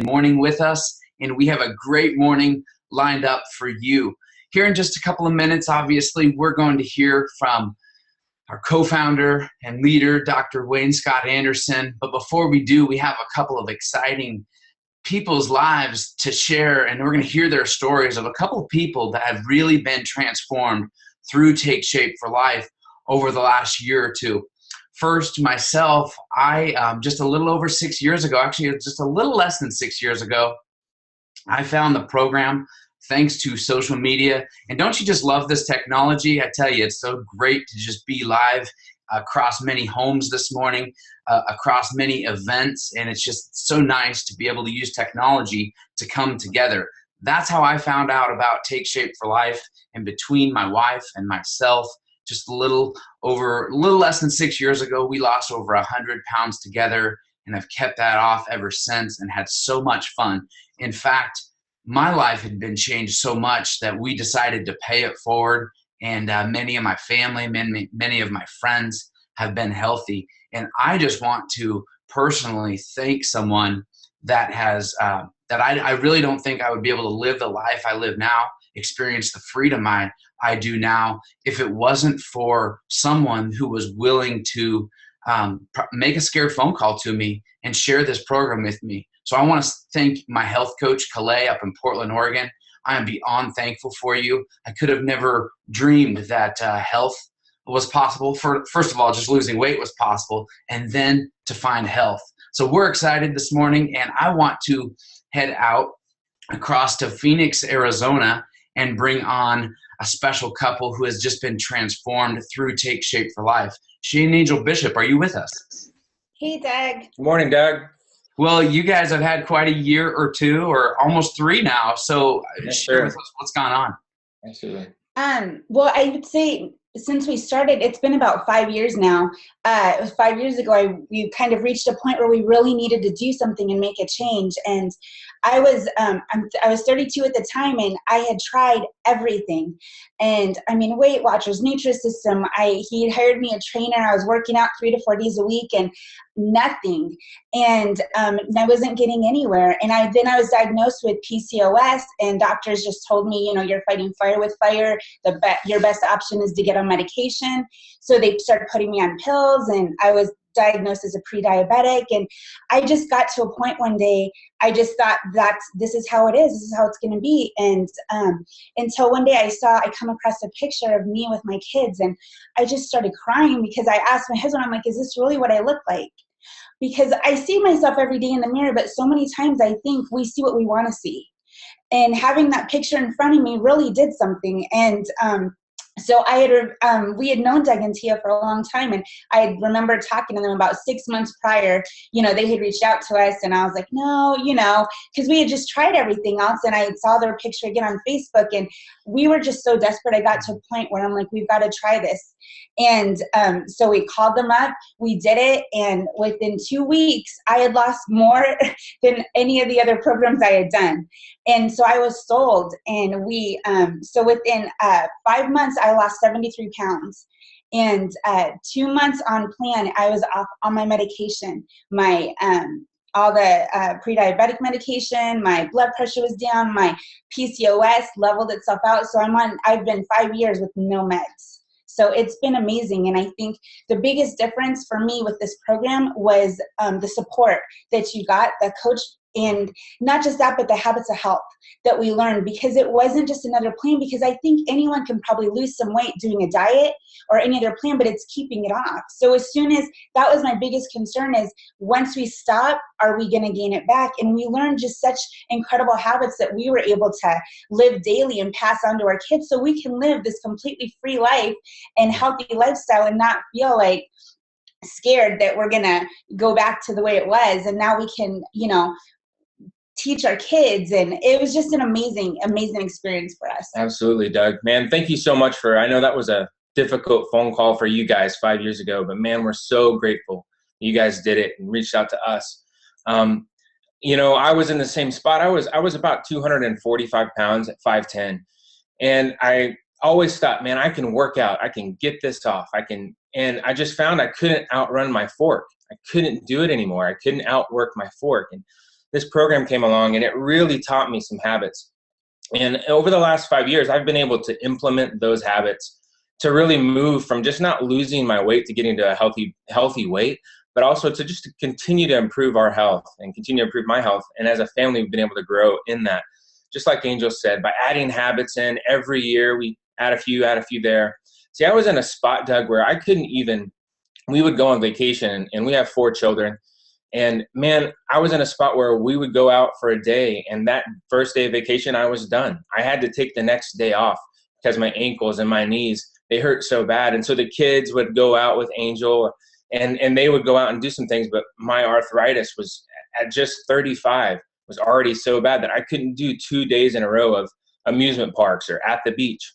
morning with us, and we have a great morning lined up for you. Here in just a couple of minutes, obviously, we're going to hear from our co-founder and leader, Dr. Wayne Scott Anderson. But before we do, we have a couple of exciting people's lives to share, and we're going to hear their stories of a couple of people that have really been transformed through Take Shape for Life over the last year or two. First, myself, I just a little over 6 years ago, actually just a little less than 6 years ago, I found the program thanks to social media. And don't you just love this technology? I tell you, it's so great to just be live across many homes this morning, across many events, and it's just so nice to be able to use technology to come together. That's how I found out about Take Shape for Life, and between my wife and myself, just a little less than 6 years ago, we lost over 100 pounds together, and I've kept that off ever since and had so much fun. In fact, my life had been changed so much that we decided to pay it forward, and many of my family, many of my friends have been healthy. And I just want to personally thank someone that has, that I really don't think I would be able to live the life I live now, experience the freedom I do now, if it wasn't for someone who was willing to make a scared phone call to me and share this program with me. So I want to thank my health coach, Calais, up in Portland, Oregon. I am beyond thankful for you. I could have never dreamed that health was possible. First of all, just losing weight was possible, and then to find health. So we're excited this morning, and I want to head out across to Phoenix, Arizona, and bring on a special couple who has just been transformed through Take Shape for Life. Shane and Angel Bishop, are you with us? Hey, Doug. Good morning, Doug. Well, you guys have had quite a year or two, or almost 3 now. So share with us what's gone on. Absolutely. Well, I would say since we started, it's been about 5 years now. 5 years ago, we kind of reached a point where we really needed to do something and make a change. And I was 32 at the time, and I had tried everything. And I mean, Weight Watchers, Nutrisystem. He had hired me a trainer. I was working out 3 to 4 days a week, and nothing. And I wasn't getting anywhere. And then I was diagnosed with PCOS, and doctors just told me, you're fighting fire with fire. Your best option is to get on medication. So they started putting me on pills, and I was diagnosed as a pre-diabetic. And I just got to a point one day, I just thought this is how it is. This is how it's going to be. And until one day I come across a picture of me with my kids, and I just started crying because I asked my husband, I'm like, is this really what I look like? Because I see myself every day in the mirror, but so many times I think we see what we want to see. And having that picture in front of me really did something. And so we had known Doug and Tia for a long time, and I remember talking to them about 6 months prior. They had reached out to us, and I was like, no, because we had just tried everything else, and I saw their picture again on Facebook, and we were just so desperate. I got to a point where I'm like, we've got to try this. And so we called them up, we did it, and within 2 weeks, I had lost more than any of the other programs I had done. And so I was sold, and so within 5 months, I lost 73 pounds. And 2 months on plan, I was off on my medication, all the pre-diabetic medication, my blood pressure was down, my PCOS leveled itself out. So I've been 5 years with no meds. So it's been amazing. And I think the biggest difference for me with this program was the support that you got, the coach, and not just that, but the habits of health that we learned, because it wasn't just another plan, because I think anyone can probably lose some weight doing a diet or any other plan, but it's keeping it off. So as soon as that was my biggest concern, is once we stop, are we going to gain it back? And we learned just such incredible habits that we were able to live daily and pass on to our kids, so we can live this completely free life and healthy lifestyle and not feel like scared that we're going to go back to the way it was. And now we can, teach our kids. And it was just an amazing, amazing experience for us. Absolutely, Doug. Man, thank you so much I know that was a difficult phone call for you guys 5 years ago, but man, we're so grateful you guys did it and reached out to us. I was in the same spot. I was about 245 pounds at 5'10", and I always thought, man, I can work out. I can get this off. And I just found I couldn't outrun my fork. I couldn't do it anymore. I couldn't outwork my fork. And this program came along and it really taught me some habits. And over the last 5 years, I've been able to implement those habits to really move from just not losing my weight to getting to a healthy weight, but also to just to continue to improve our health and continue to improve my health. And as a family, we've been able to grow in that. Just like Angel said, by adding habits in every year, we add a few there. See, I was in a spot, Doug, where I couldn't even, we would go on vacation, and we have 4 children. And man, I was in a spot where we would go out for a day, and that first day of vacation, I was done. I had to take the next day off because my ankles and my knees, they hurt so bad. And so the kids would go out with Angel, and they would go out and do some things, but my arthritis was at just 35 was already so bad that I couldn't do 2 days in a row of amusement parks or at the beach.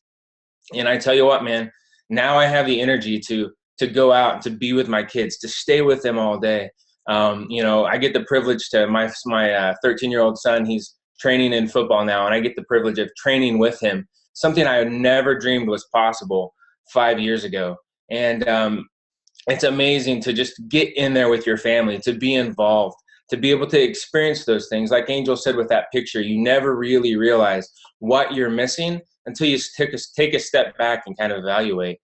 And I tell you what, man, now I have the energy to go out and to be with my kids, to stay with them all day. I get the privilege to my 13-year-old son, he's training in football now, and I get the privilege of training with him, something I never dreamed was possible 5 years ago. And it's amazing to just get in there with your family, to be involved, to be able to experience those things. Like Angel said with that picture, you never really realize what you're missing until you take a step back and kind of evaluate.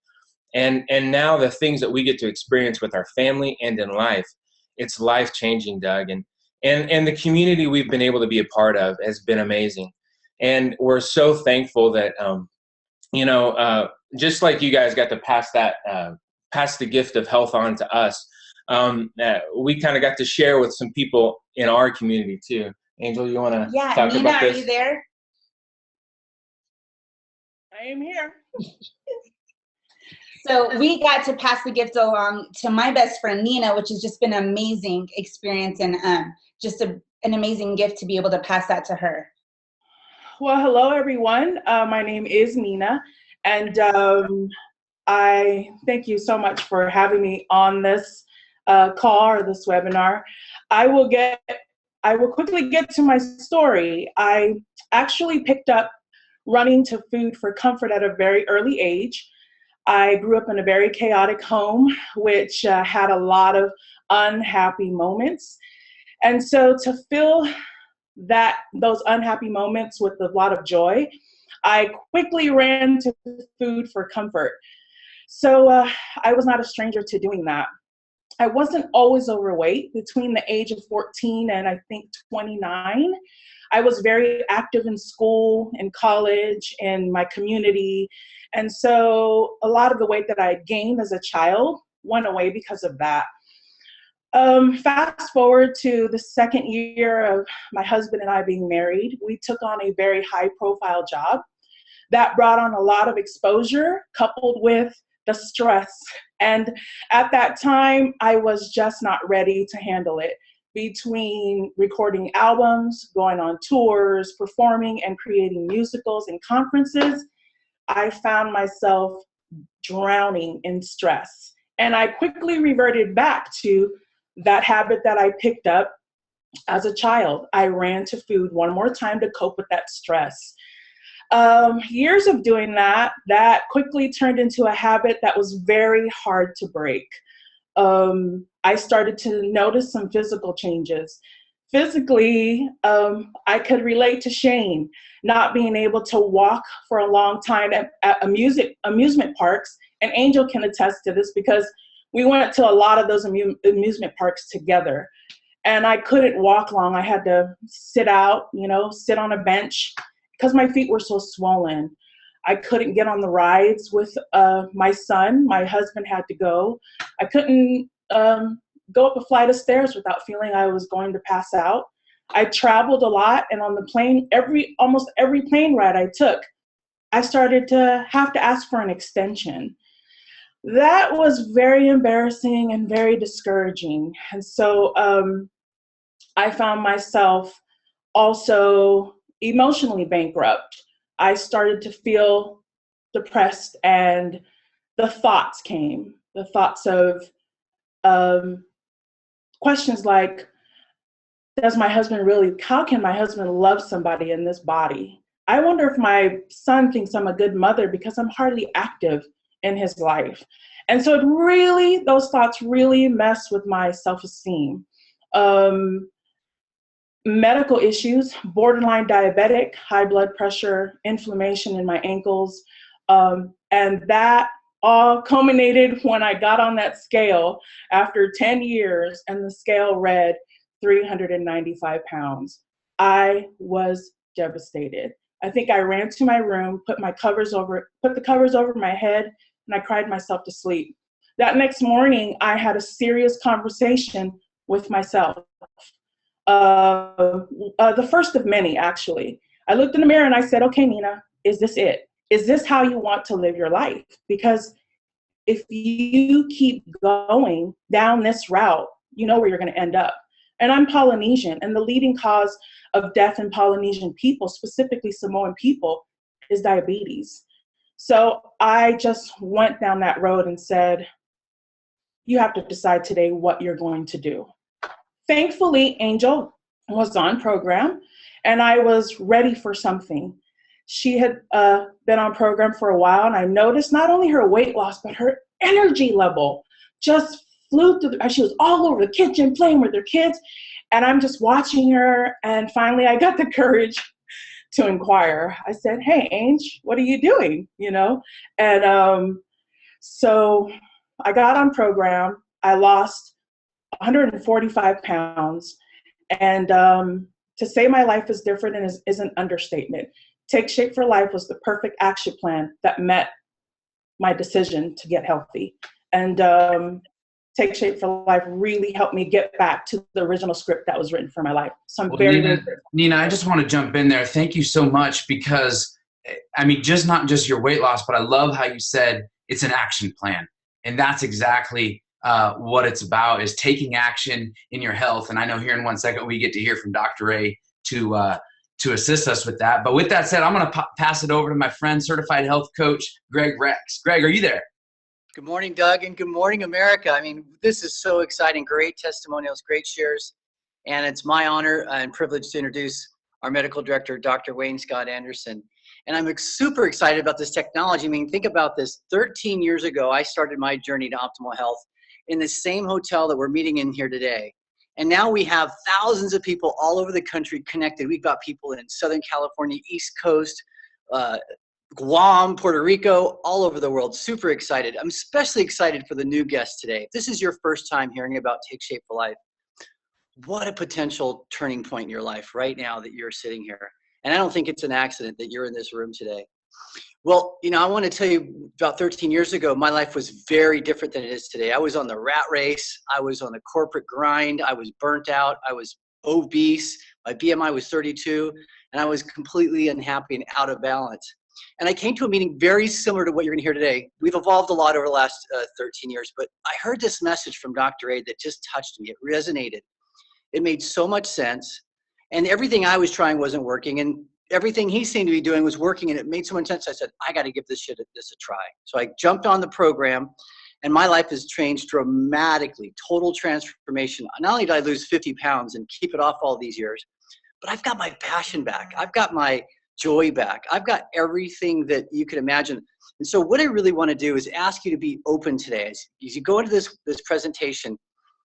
And now the things that we get to experience with our family and in life, it's life-changing, Doug. And the community we've been able to be a part of has been amazing. And we're so thankful that, just like you guys got to pass the gift of health on to us, we kind of got to share with some people in our community too. Angel, you want to talk Nina, about this? are you there? I am here. So we got to pass the gift along to my best friend, Nina, which has just been an amazing experience and just an amazing gift to be able to pass that to her. Well, hello, everyone. My name is Nina, and I thank you so much for having me on this call or this webinar. I will quickly get to my story. I actually picked up running to food for comfort at a very early age. I grew up in a very chaotic home, which had a lot of unhappy moments. And so to fill those unhappy moments with a lot of joy, I quickly ran to food for comfort. So I was not a stranger to doing that. I wasn't always overweight. Between the age of 14 and I think 29, I was very active in school, in college, in my community. And so a lot of the weight that I had gained as a child went away because of that. Fast forward to the second year of my husband and I being married, we took on a very high profile job that brought on a lot of exposure coupled with the stress. And at that time, I was just not ready to handle it. Between recording albums, going on tours, performing and creating musicals and conferences, I found myself drowning in stress. And I quickly reverted back to that habit that I picked up as a child. I ran to food one more time to cope with that stress. Years of doing that quickly turned into a habit that was very hard to break. I started to notice some physical changes. Physically, I could relate to Shane, not being able to walk for a long time at amusement parks. And Angel can attest to this because we went to a lot of those amusement parks together. And I couldn't walk long. I had to sit out, sit on a bench because my feet were so swollen. I couldn't get on the rides with my son. My husband had to go. I couldn't go up a flight of stairs without feeling I was going to pass out. I traveled a lot, and on the plane, almost every plane ride I took, I started to have to ask for an extension. That was very embarrassing and very discouraging. And so I found myself also emotionally bankrupt. I started to feel depressed, and the thoughts came. The thoughts of questions like, how can my husband love somebody in this body? I wonder if my son thinks I'm a good mother because I'm hardly active in his life. And so those thoughts really mess with my self-esteem. medical issues, borderline diabetic, high blood pressure, inflammation in my ankles. And that all culminated when I got on that scale after 10 years and the scale read 395 pounds. I was devastated. I think I ran to my room, put the covers over my head, and I cried myself to sleep. That next morning, I had a serious conversation with myself. The first of many, actually. I looked in the mirror and I said, okay, Nina, is this it? Is this how you want to live your life? Because if you keep going down this route, you know where you're going to end up. And I'm Polynesian, and the leading cause of death in Polynesian people, specifically Samoan people, is diabetes. So I just went down that road and said, you have to decide today what you're going to do. Thankfully, Angel was on program, and I was ready for something. She had been on program for a while, and I noticed not only her weight loss, but her energy level just flew through. She was all over the kitchen playing with her kids, and I'm just watching her, and finally I got the courage to inquire. I said, hey, Ange, what are you doing? You know, and so I got on program. I lost 145 pounds, and to say my life is different is an understatement. Take Shape for Life was the perfect action plan that met my decision to get healthy. And Take Shape for Life really helped me get back to the original script that was written for my life. So I'm very grateful. Nina, I just want to jump in there. Thank you so much, because I mean, not just your weight loss, but I love how you said it's an action plan. And that's exactly what it's about, is taking action in your health. And I know here in 1 second we get to hear from Dr. Ray to assist us with that. But with that said, I'm going to pass it over to my friend, certified health coach, Greg Rex. Greg, are you there? Good morning, Doug, and good morning, America. I mean, this is so exciting. Great testimonials, great shares. And it's my honor and privilege to introduce our medical director, Dr. Wayne Scott Anderson. And I'm super excited about this technology. I mean, think about this. 13 years ago, I started my journey to optimal health in the same hotel that we're meeting in here today. And now we have thousands of people all over the country connected. We've got people in Southern California, East Coast, Guam, Puerto Rico, all over the world. Super excited. I'm especially excited for the new guest today. If this is your first time hearing about Take Shape for Life, what a potential turning point in your life right now that you're sitting here. And I don't think it's an accident that you're in this room today. Well, you know, I want to tell you, about 13 years ago, my life was very different than it is today. I was on the rat race. I was on the corporate grind. I was burnt out. I was obese. My BMI was 32, and I was completely unhappy and out of balance. And I came to a meeting very similar to what you're going to hear today. We've evolved a lot over the last 13 years, but I heard this message from Dr. A that just touched me. It resonated. It made so much sense. And everything I was trying wasn't working, and everything he seemed to be doing was working, and it made so much sense. I said, I got to give this a try. So I jumped on the program, and my life has changed dramatically, total transformation. Not only did I lose 50 pounds and keep it off all these years, but I've got my passion back. I've got my joy back. I've got everything that you could imagine. And so what I really want to do is ask you to be open today. As you go into this presentation,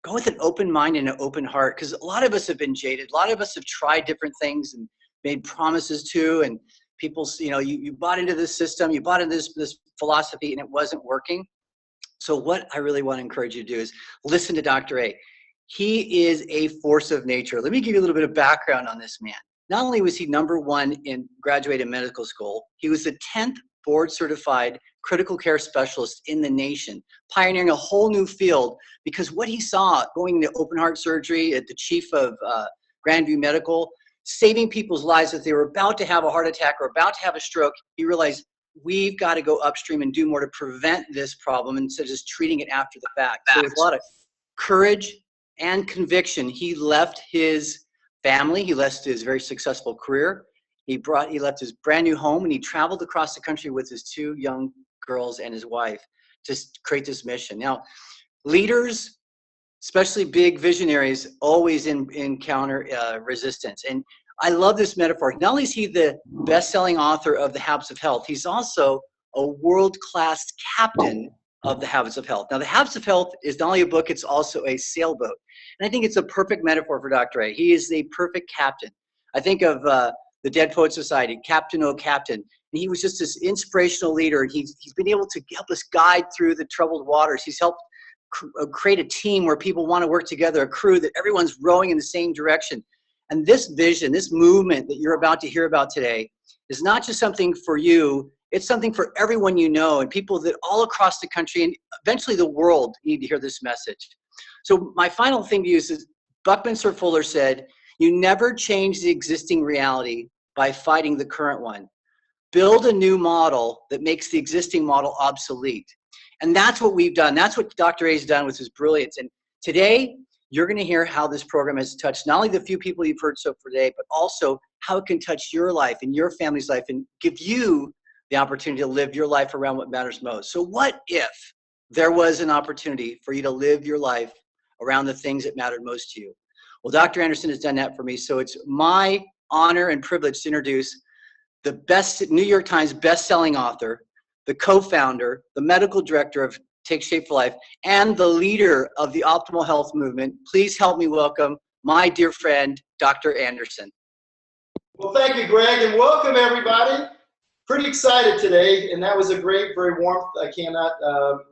go with an open mind and an open heart, because a lot of us have been jaded. A lot of us have tried different things and made promises to, and people, you know, you bought into this system, you bought into this philosophy, and it wasn't working. So what I really want to encourage you to do is listen to Dr. A. He is a force of nature. Let me give you a little bit of background on this man. Not only was he #1 in graduated medical school, he was the 10th board certified critical care specialist in the nation, pioneering a whole new field, because what he saw going to open heart surgery at the chief of Grandview Medical, saving people's lives if they were about to have a heart attack or about to have a stroke, he realized we've got to go upstream and do more to prevent this problem instead of just treating it after the fact. So with a lot of courage and conviction, he left his family, he left his very successful career, he left his brand new home, and he traveled across the country with his 2 young girls and his wife to create this mission. Now, leaders, especially big visionaries, always encounter resistance. And I love this metaphor. Not only is he the best-selling author of The Habits of Health, he's also a world-class captain of The Habits of Health. Now, The Habits of Health is not only a book, it's also a sailboat. And I think it's a perfect metaphor for Dr. A. He is the perfect captain. I think of the Dead Poet Society, Captain, oh Captain. And he was just this inspirational leader. And he's been able to help us guide through the troubled waters. He's helped create a team where people want to work together, a crew that everyone's rowing in the same direction. And this vision, this movement that you're about to hear about today is not just something for you, it's something for everyone you know and people that all across the country and eventually the world need to hear this message. So my final thing to you is Buckminster Fuller said, you never change the existing reality by fighting the current one. Build a new model that makes the existing model obsolete. And that's what we've done. That's what Dr. A's done with his brilliance. And today, you're going to hear how this program has touched not only the few people you've heard so far today, but also how it can touch your life and your family's life and give you the opportunity to live your life around what matters most. So what if there was an opportunity for you to live your life around the things that mattered most to you? Well, Dr. Anderson has done that for me. So it's my honor and privilege to introduce the best New York Times best-selling author, the co-founder, the medical director of Take Shape for Life, and the leader of the Optimal Health Movement. Please help me welcome my dear friend, Dr. Anderson. Well, thank you, Greg, and welcome everybody. Pretty excited today, and that was a great, very warm. I cannot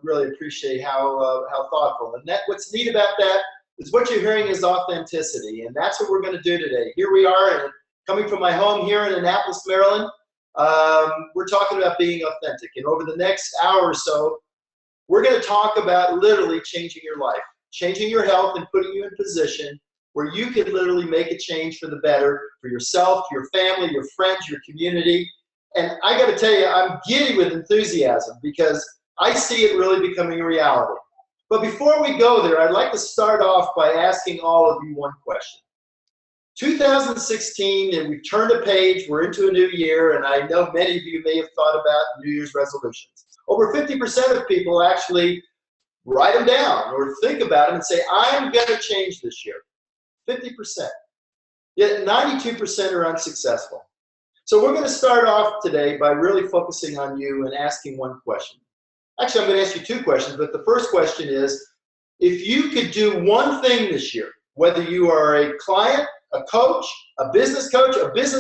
really appreciate how thoughtful. And what's neat about that is what you're hearing is authenticity, and that's what we're going to do today. Here we are, and coming from my home here in Annapolis, Maryland. We're talking about being authentic, and over the next hour or so, we're going to talk about literally changing your life, changing your health, and putting you in a position where you can literally make a change for the better for yourself, your family, your friends, your community. And I got to tell you, I'm giddy with enthusiasm because I see it really becoming a reality. But before we go there, I'd like to start off by asking all of you one question. 2016, and we've turned a page, we're into a new year, and I know many of you may have thought about New Year's resolutions. Over 50% of people actually write them down or think about them and say, I'm going to change this year. 50%. Yet 92% are unsuccessful. So we're going to start off today by really focusing on you and asking one question. Actually, I'm going to ask you two questions, but the first question is, if you could do one thing this year, whether you are a client, a coach, a business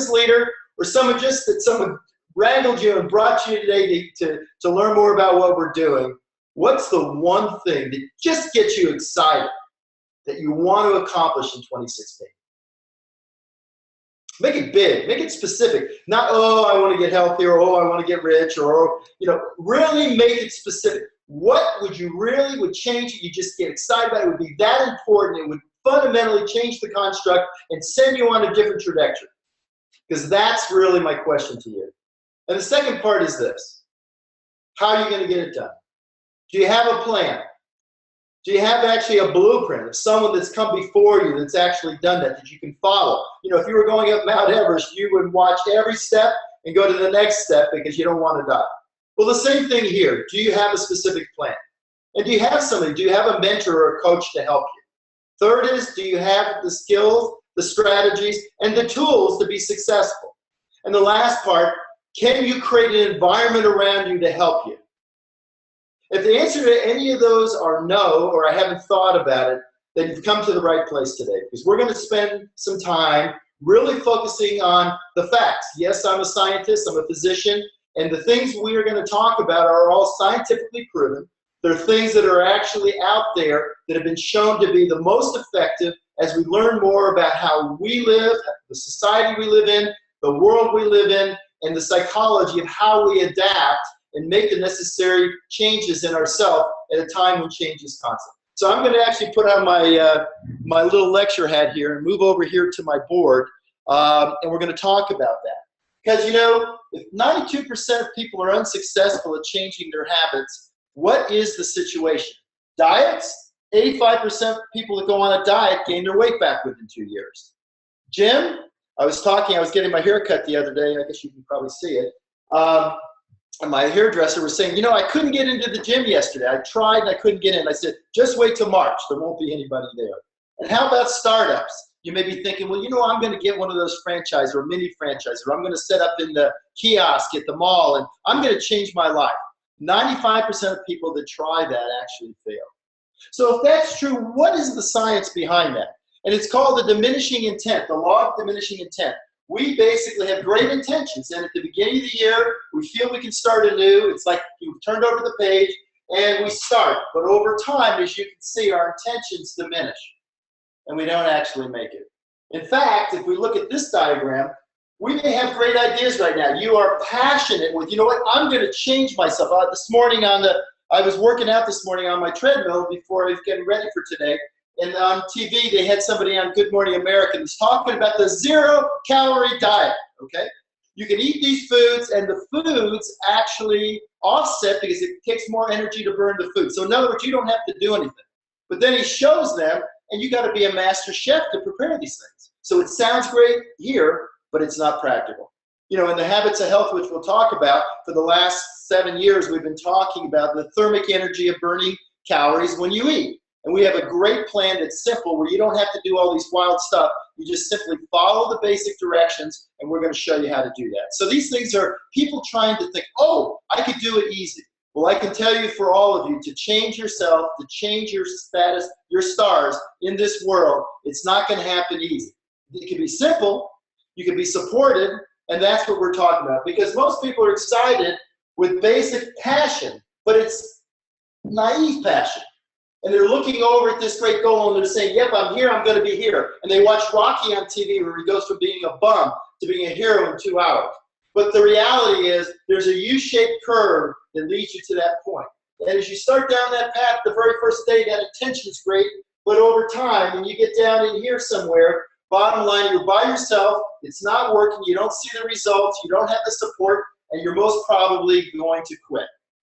leader, or someone wrangled you and brought you today to learn more about what we're doing, what's the one thing that just gets you excited that you want to accomplish in 2016? Make it big, make it specific. Not, oh, I want to get healthy, or oh, I want to get rich, or, really make it specific. What would change it? You just get excited about it. It would be that important. It would fundamentally change the construct and send you on a different trajectory. Because that's really my question to you. And the second part is this. How are you going to get it done? Do you have a plan? Do you have actually a blueprint of someone that's come before you that's actually done that you can follow? If you were going up Mount Everest, you would watch every step and go to the next step because you don't want to die. Well, the same thing here. Do you have a specific plan? And do you have somebody? Do you have a mentor or a coach to help you? Third is, do you have the skills, the strategies, and the tools to be successful? And the last part, can you create an environment around you to help you? If the answer to any of those are no, or I haven't thought about it, then you've come to the right place today, because we're going to spend some time really focusing on the facts. Yes, I'm a scientist, I'm a physician, and the things we are going to talk about are all scientifically proven. They're things that are actually out there that have been shown to be the most effective as we learn more about how we live, the society we live in, the world we live in, and the psychology of how we adapt and make the necessary changes in ourselves at a time when change is constant. So I'm going to actually put on my little lecture hat here and move over here to my board, and we're going to talk about that. Because, if 92% of people are unsuccessful at changing their habits, what is the situation? Diets? 85% of people that go on a diet gain their weight back within 2 years. Gym? I was getting my hair cut the other day. I guess you can probably see it. And my hairdresser was saying, I couldn't get into the gym yesterday. I tried and I couldn't get in. I said, just wait till March. There won't be anybody there. And how about startups? You may be thinking, well, I'm going to get one of those franchises or mini franchises, or I'm going to set up in the kiosk at the mall, and I'm going to change my life. 95% of people that try that actually fail. So if that's true, what is the science behind that? And it's called the diminishing intent, the law of diminishing intent. We basically have great intentions, and at the beginning of the year, we feel we can start anew. It's like you've turned over the page, and we start. But over time, as you can see, our intentions diminish, and we don't actually make it. In fact, if we look at this diagram, we may have great ideas right now. You are passionate with, you know what, I'm going to change myself. This morning I was working out this morning on my treadmill before I was getting ready for today. And on TV, they had somebody on Good Morning America who's talking about the 0-calorie diet, okay? You can eat these foods, and the foods actually offset because it takes more energy to burn the food. So in other words, you don't have to do anything. But then he shows them, and you got to be a master chef to prepare these things. So it sounds great here, but it's not practical. You know, in the Habits of Health, which we'll talk about, for the last 7 years, we've been talking about the thermic energy of burning calories when you eat. And we have a great plan that's simple, where you don't have to do all these wild stuff. You just simply follow the basic directions, and we're going to show you how to do that. So these things are people trying to think, oh, I could do it easy. Well, I can tell you for all of you, to change yourself, to change your status, your stars in this world, it's not going to happen easy. It can be simple, you can be supported, and that's what we're talking about. Because most people are excited with basic passion, but it's naive passion. And they're looking over at this great goal, and they're saying, yep, I'm here, I'm going to be here. And they watch Rocky on TV, where he goes from being a bum to being a hero in 2 hours. But the reality is, there's a U-shaped curve that leads you to that point. And as you start down that path, the very first day, that intention's great. But over time, when you get down in here somewhere, bottom line, you're by yourself, it's not working, you don't see the results, you don't have the support, and you're most probably going to quit.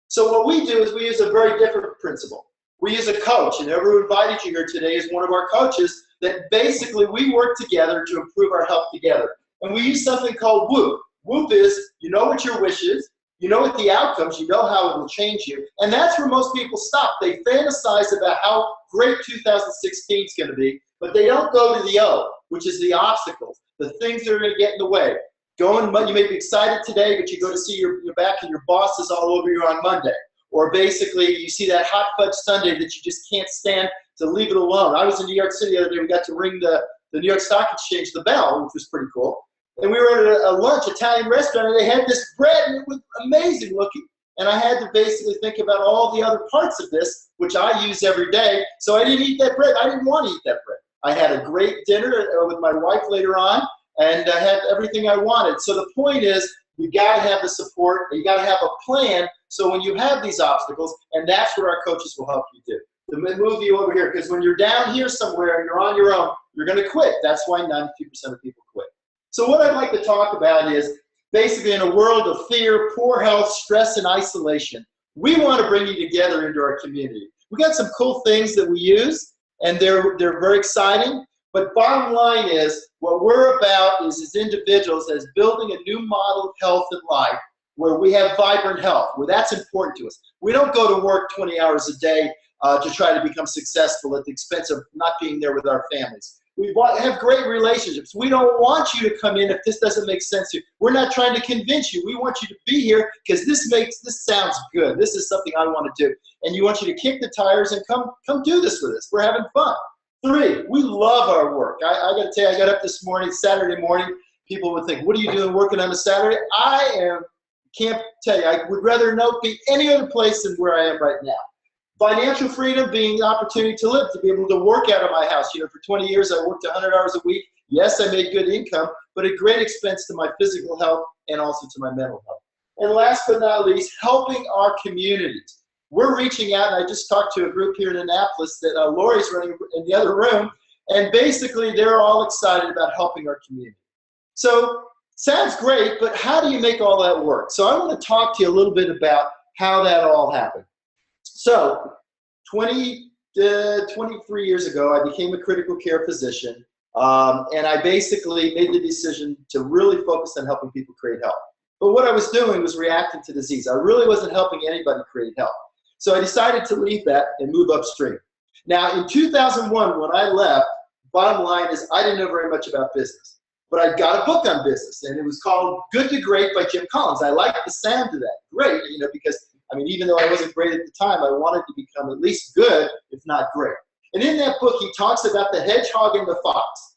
So what we do is we use a very different principle. We use a coach, and whoever invited you here today is one of our coaches, that basically we work together to improve our health together. And we use something called WHOOP. WHOOP is, you know what your wish is, you know what the outcomes, you know how it will change you. And that's where most people stop. They fantasize about how great 2016 is going to be, but they don't go to the O, which is the obstacles, the things that are going to get in the way. You may be excited today, but you go to see your back and your boss is all over you on Monday. Or basically, you see that hot fudge sundae that you just can't stand to leave it alone. I was in New York City the other day. We got to ring the New York Stock Exchange the bell, which was pretty cool. And we were at a lunch, Italian restaurant, and they had this bread, and it was amazing looking. And I had to basically think about all the other parts of this, which I use every day. So I didn't eat that bread. I didn't want to eat that bread. I had a great dinner with my wife later on, and I had everything I wanted. So the point is, you got to have the support, and you got to have a plan, so when you have these obstacles, and that's what our coaches will help you do, to move you over here. Because when you're down here somewhere and you're on your own, you're going to quit. That's why 92% of people quit. So what I'd like to talk about is, basically in a world of fear, poor health, stress, and isolation, we want to bring you together into our community. We got some cool things that we use, and they're very exciting. But bottom line is, what we're about is, as individuals, as building a new model of health and life, where we have vibrant health, where that's important to us. We don't go to work 20 hours a day to try to become successful at the expense of not being there with our families. We have great relationships. We don't want you to come in if this doesn't make sense to you. We're not trying to convince you. We want you to be here because this sounds good. This is something I want to do. And you want you to kick the tires and come do this with us. We're having fun. 3, we love our work. I got to tell you, I got up this morning, Saturday morning. People would think, what are you doing working on a Saturday? Can't tell you. I would rather not be any other place than where I am right now. Financial freedom being the opportunity to live, to be able to work out of my house. You know, for 20 years, I worked 100 hours a week. Yes, I made good income, but at great expense to my physical health and also to my mental health. And last but not least, helping our communities. We're reaching out, and I just talked to a group here in Annapolis that Lori's running in the other room, and basically they're all excited about helping our community. So, sounds great, but how do you make all that work? So I want to talk to you a little bit about how that all happened. So 23 years ago, I became a critical care physician, and I basically made the decision to really focus on helping people create health. But what I was doing was reacting to disease. I really wasn't helping anybody create health. So I decided to leave that and move upstream. Now, in 2001, when I left, bottom line is I didn't know very much about business. But I got a book on business, and it was called Good to Great by Jim Collins. I liked the sound of that. Great, you know, because I mean, even though I wasn't great at the time, I wanted to become at least good, if not great. And in that book, he talks about the hedgehog and the fox.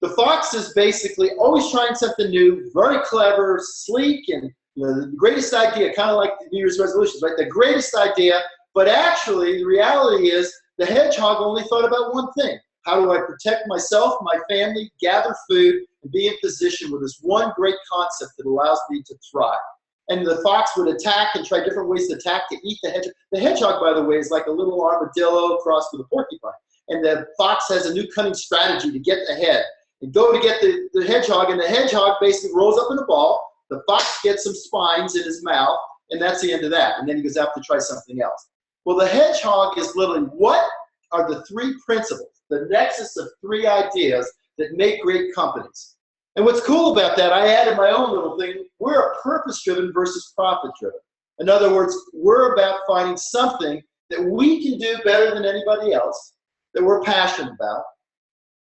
The fox is basically always trying something new, very clever, sleek, and the greatest idea, kind of like the New Year's resolutions, right? The greatest idea, but actually the reality is the hedgehog only thought about one thing. How do I protect myself, my family, gather food, and be in position with this one great concept that allows me to thrive? And the fox would attack and try different ways to attack to eat the hedgehog. The hedgehog, by the way, is like a little armadillo crossed with a porcupine. And the fox has a new cunning strategy to get ahead and go to get the hedgehog, and the hedgehog basically rolls up in a ball. The fox gets some spines in his mouth, and that's the end of that. And then he goes out to try something else. Well, the hedgehog is literally, what are the three principles, the nexus of three ideas that make great companies? And what's cool about that, I added my own little thing. We're a purpose-driven versus profit-driven. In other words, we're about finding something that we can do better than anybody else, that we're passionate about,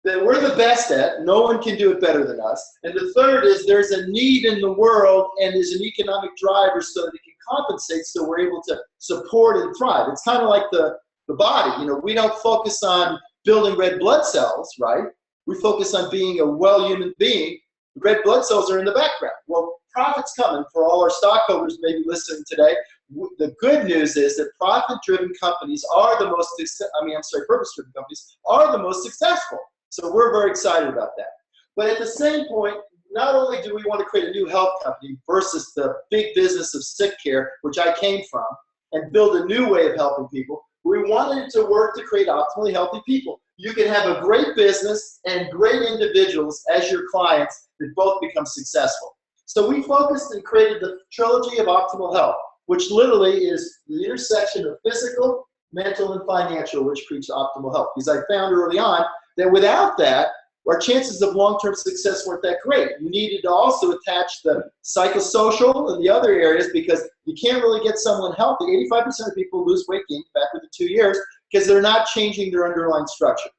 that we're the best at. No one can do it better than us. And the third is there's a need in the world and there's an economic driver so that it can compensate so we're able to support and thrive. It's kind of like the body. We don't focus on building red blood cells, right? We focus on being a well human being. Red blood cells are in the background. Well, profit's coming for all our stockholders maybe listening today. The good news is that profit-driven companies are the most, purpose-driven companies are the most successful. So we're very excited about that. But at the same point, not only do we want to create a new health company versus the big business of sick care, which I came from, and build a new way of helping people, we wanted it to work to create optimally healthy people. You can have a great business and great individuals as your clients that both become successful. So we focused and created the trilogy of optimal health, which literally is the intersection of physical, mental, and financial, which creates optimal health. Because I found early on that without that, our chances of long-term success weren't that great. You needed to also attach the psychosocial and the other areas because you can't really get someone healthy. 85% of people lose weight gain back within 2 years because they're not changing their underlying structure.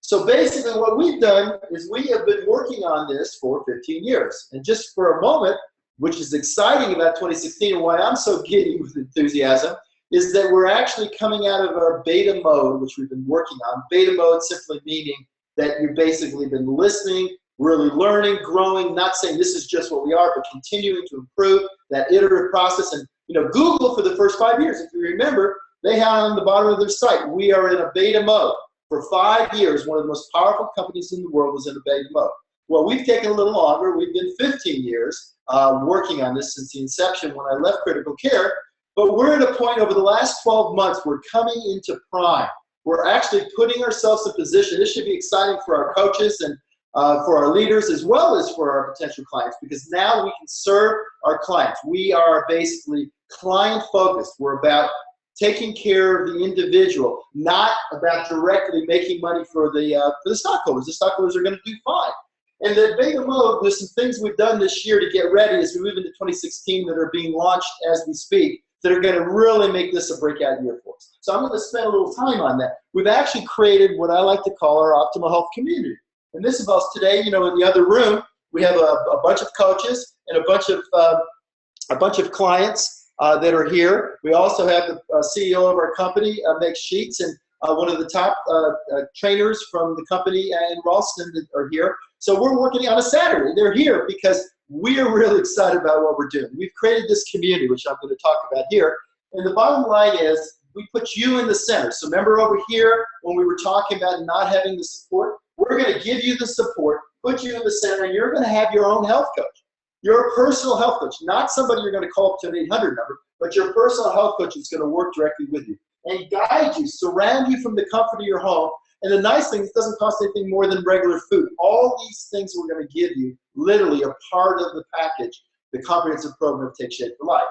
So basically what we've done is we have been working on this for 15 years. And just for a moment, which is exciting about 2016 and why I'm so giddy with enthusiasm, is that we're actually coming out of our beta mode, which we've been working on. Beta mode simply meaning that you've basically been listening, really learning, growing, not saying this is just what we are, but continuing to improve that iterative process. And Google for the first 5 years, if you remember, they had on the bottom of their site, we are in a beta mode. For 5 years, one of the most powerful companies in the world was in a beta mode. Well, we've taken a little longer. We've been 15 years working on this since the inception when I left critical care. But we're at a point over the last 12 months, we're coming into prime. We're actually putting ourselves in position. This should be exciting for our coaches and for our leaders as well as for our potential clients because now we can serve our clients. We are basically client-focused. We're about taking care of the individual, not about directly making money for the stockholders. The stockholders are going to do fine. And the beta mode, there's some things we've done this year to get ready as we move into 2016 that are being launched as we speak that are going to really make this a breakout year for us. So I'm going to spend a little time on that. We've actually created what I like to call our optimal health community. And this involves today, in the other room, we have a bunch of coaches and a bunch of clients that are here. We also have the CEO of our company, Meg Sheets, and one of the top trainers from the company in Ralston that are here. So we're working on a Saturday. They're here because we're really excited about what we're doing. We've created this community, which I'm going to talk about here. And the bottom line is we put you in the center. So remember over here when we were talking about not having the support? We're going to give you the support, put you in the center, and you're going to have your own health coach. Your personal health coach, not somebody you're going to call up to an 800 number, but your personal health coach is going to work directly with you and guide you, surround you from the comfort of your home. And the nice thing, it doesn't cost anything more than regular food. All these things we're going to give you, literally a part of the package, the comprehensive program of Take Shape for Life.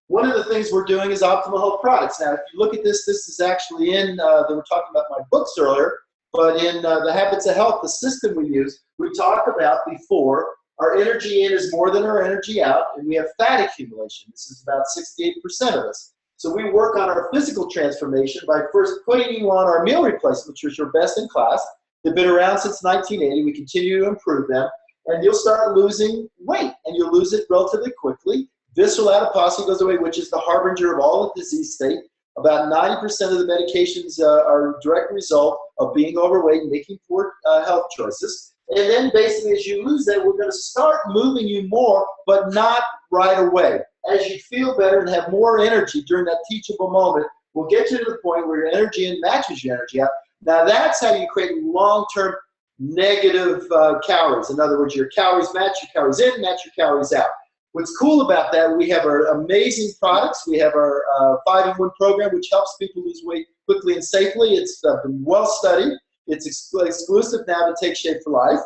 One of the things we're doing is optimal health products. Now, if you look at this, this is actually in, they were talking about my books earlier, but in the Habits of Health, the system we use, we talked about before, our energy in is more than our energy out, and we have fat accumulation. This is about 68% of us. So we work on our physical transformation by first putting you on our meal replacements, which are best in class. They've been around since 1980. We continue to improve them. And you'll start losing weight, and you'll lose it relatively quickly. visceral adiposity goes away, which is the harbinger of all the disease state. About 90% of the medications are a direct result of being overweight and making poor health choices. And then basically as you lose that, we're going to start moving you more, but not right away. As you feel better and have more energy during that teachable moment, we'll get you to the point where your energy in matches your energy out. Now that's how you create long-term negative calories. In other words, your calories match your calories in, match your calories out. What's cool about that, we have our amazing products. We have our 5-in-1 program, which helps people lose weight quickly and safely. It's been well studied. It's exclusive now to Take Shape for Life.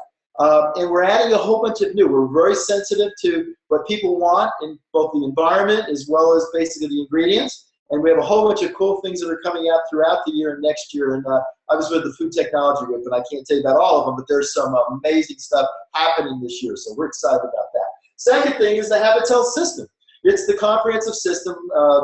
And we're adding a whole bunch of new. We're very sensitive to what people want in both the environment as well as basically the ingredients. And we have a whole bunch of cool things that are coming out throughout the year and next year. And I was with the Food Technology Group, and I can't tell you about all of them, but there's some amazing stuff happening this year. So we're excited about that. Second thing is the Habit Health System. It's the comprehensive system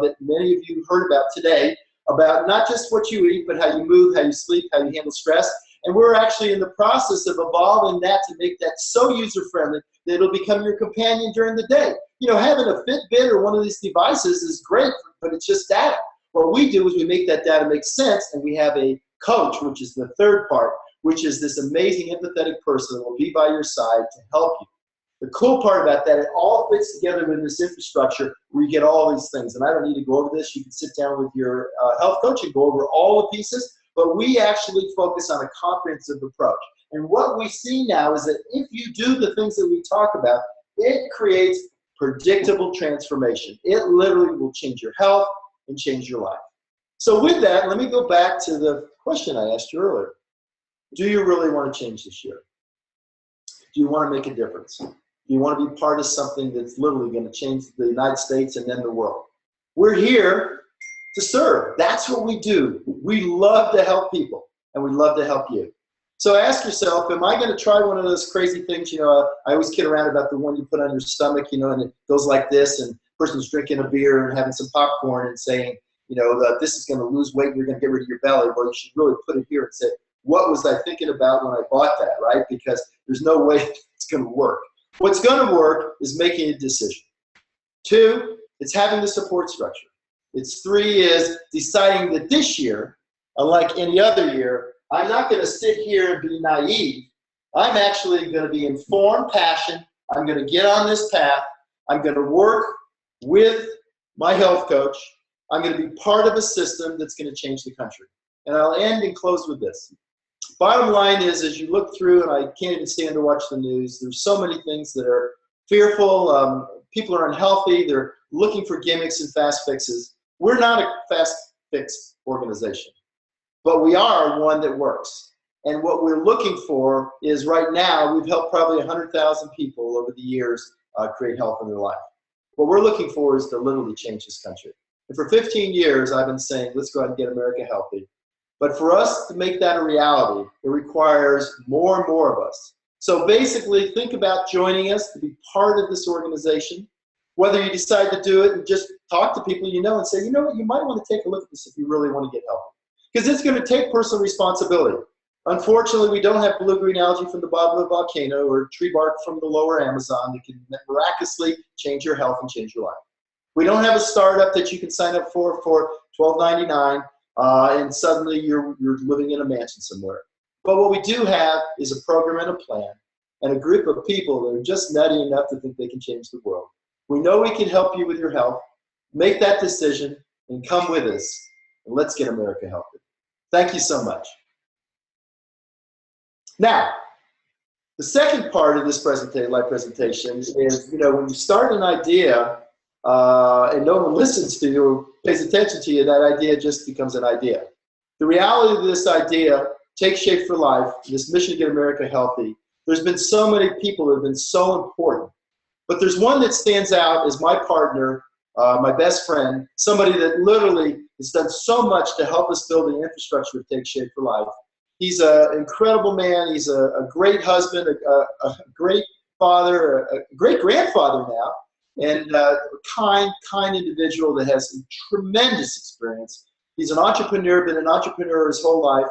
that many of you heard about today, about not just what you eat, but how you move, how you sleep, how you handle stress. And we're actually in the process of evolving that to make that so user-friendly that it'll become your companion during the day. You know, having a Fitbit or one of these devices is great, but it's just data. What we do is we make that data make sense, and we have a coach, which is the third part, which is this amazing empathetic person that will be by your side to help you. The cool part about that, it all fits together in this infrastructure where you get all these things. And I don't need to go over this. You can sit down with your health coach and go over all the pieces. But we actually focus on a comprehensive approach. And what we see now is that if you do the things that we talk about, it creates predictable transformation. It literally will change your health and change your life. So with that, let me go back to the question I asked you earlier. Do you really want to change this year? Do you want to make a difference? Do you want to be part of something that's literally going to change the United States and then the world? We're here to serve. That's what we do. We love to help people, and we love to help you. So ask yourself, am I going to try one of those crazy things? You know, I always kid around about the one you put on your stomach, you know, and it goes like this, and the person's drinking a beer and having some popcorn and saying, you know, that this is going to lose weight and you're going to get rid of your belly. Well, you should really put it here and say, what was I thinking about when I bought that, right? Because there's no way it's going to work. What's going to work is making a decision. 2, it's having the support structure. It's 3 is deciding that this year, unlike any other year, I'm not going to sit here and be naive. I'm actually going to be informed, passion. I'm going to get on this path. I'm going to work with my health coach. I'm going to be part of a system that's going to change the country. And I'll end and close with this. Bottom line is, as you look through, and I can't even stand to watch the news, there's so many things that are fearful. People are unhealthy. They're looking for gimmicks and fast fixes. We're not a fast fix organization, but we are one that works. And what we're looking for is, right now, we've helped probably 100,000 people over the years create health in their life. What we're looking for is to literally change this country. And for 15 years, I've been saying, let's go ahead and get America healthy. But for us to make that a reality, it requires more and more of us. So basically, think about joining us to be part of this organization. Whether you decide to do it and just talk to people you know and say, you know what, you might want to take a look at this if you really want to get healthy. Because it's going to take personal responsibility. Unfortunately, we don't have blue-green algae from the bottom of the volcano or tree bark from the lower Amazon that can miraculously change your health and change your life. We don't have a startup that you can sign up for $12.99 and suddenly you're living in a mansion somewhere. But what we do have is a program and a plan and a group of people that are just nutty enough to think they can change the world. We know we can help you with your health. Make that decision and come with us, and let's get America healthy. Thank you so much. Now, the second part of this live presentation is, you know, when you start an idea and no one listens to you or pays attention to you, that idea just becomes an idea. The reality of this idea, Take Shape for Life, this mission to get America healthy, there's been so many people that have been so important. But there's one that stands out as my partner, my best friend, somebody that literally has done so much to help us build the infrastructure of Take Shape for Life. He's an incredible man. He's a great husband, a great father, a great grandfather now, and a kind individual that has tremendous experience. He's an entrepreneur, been an entrepreneur his whole life,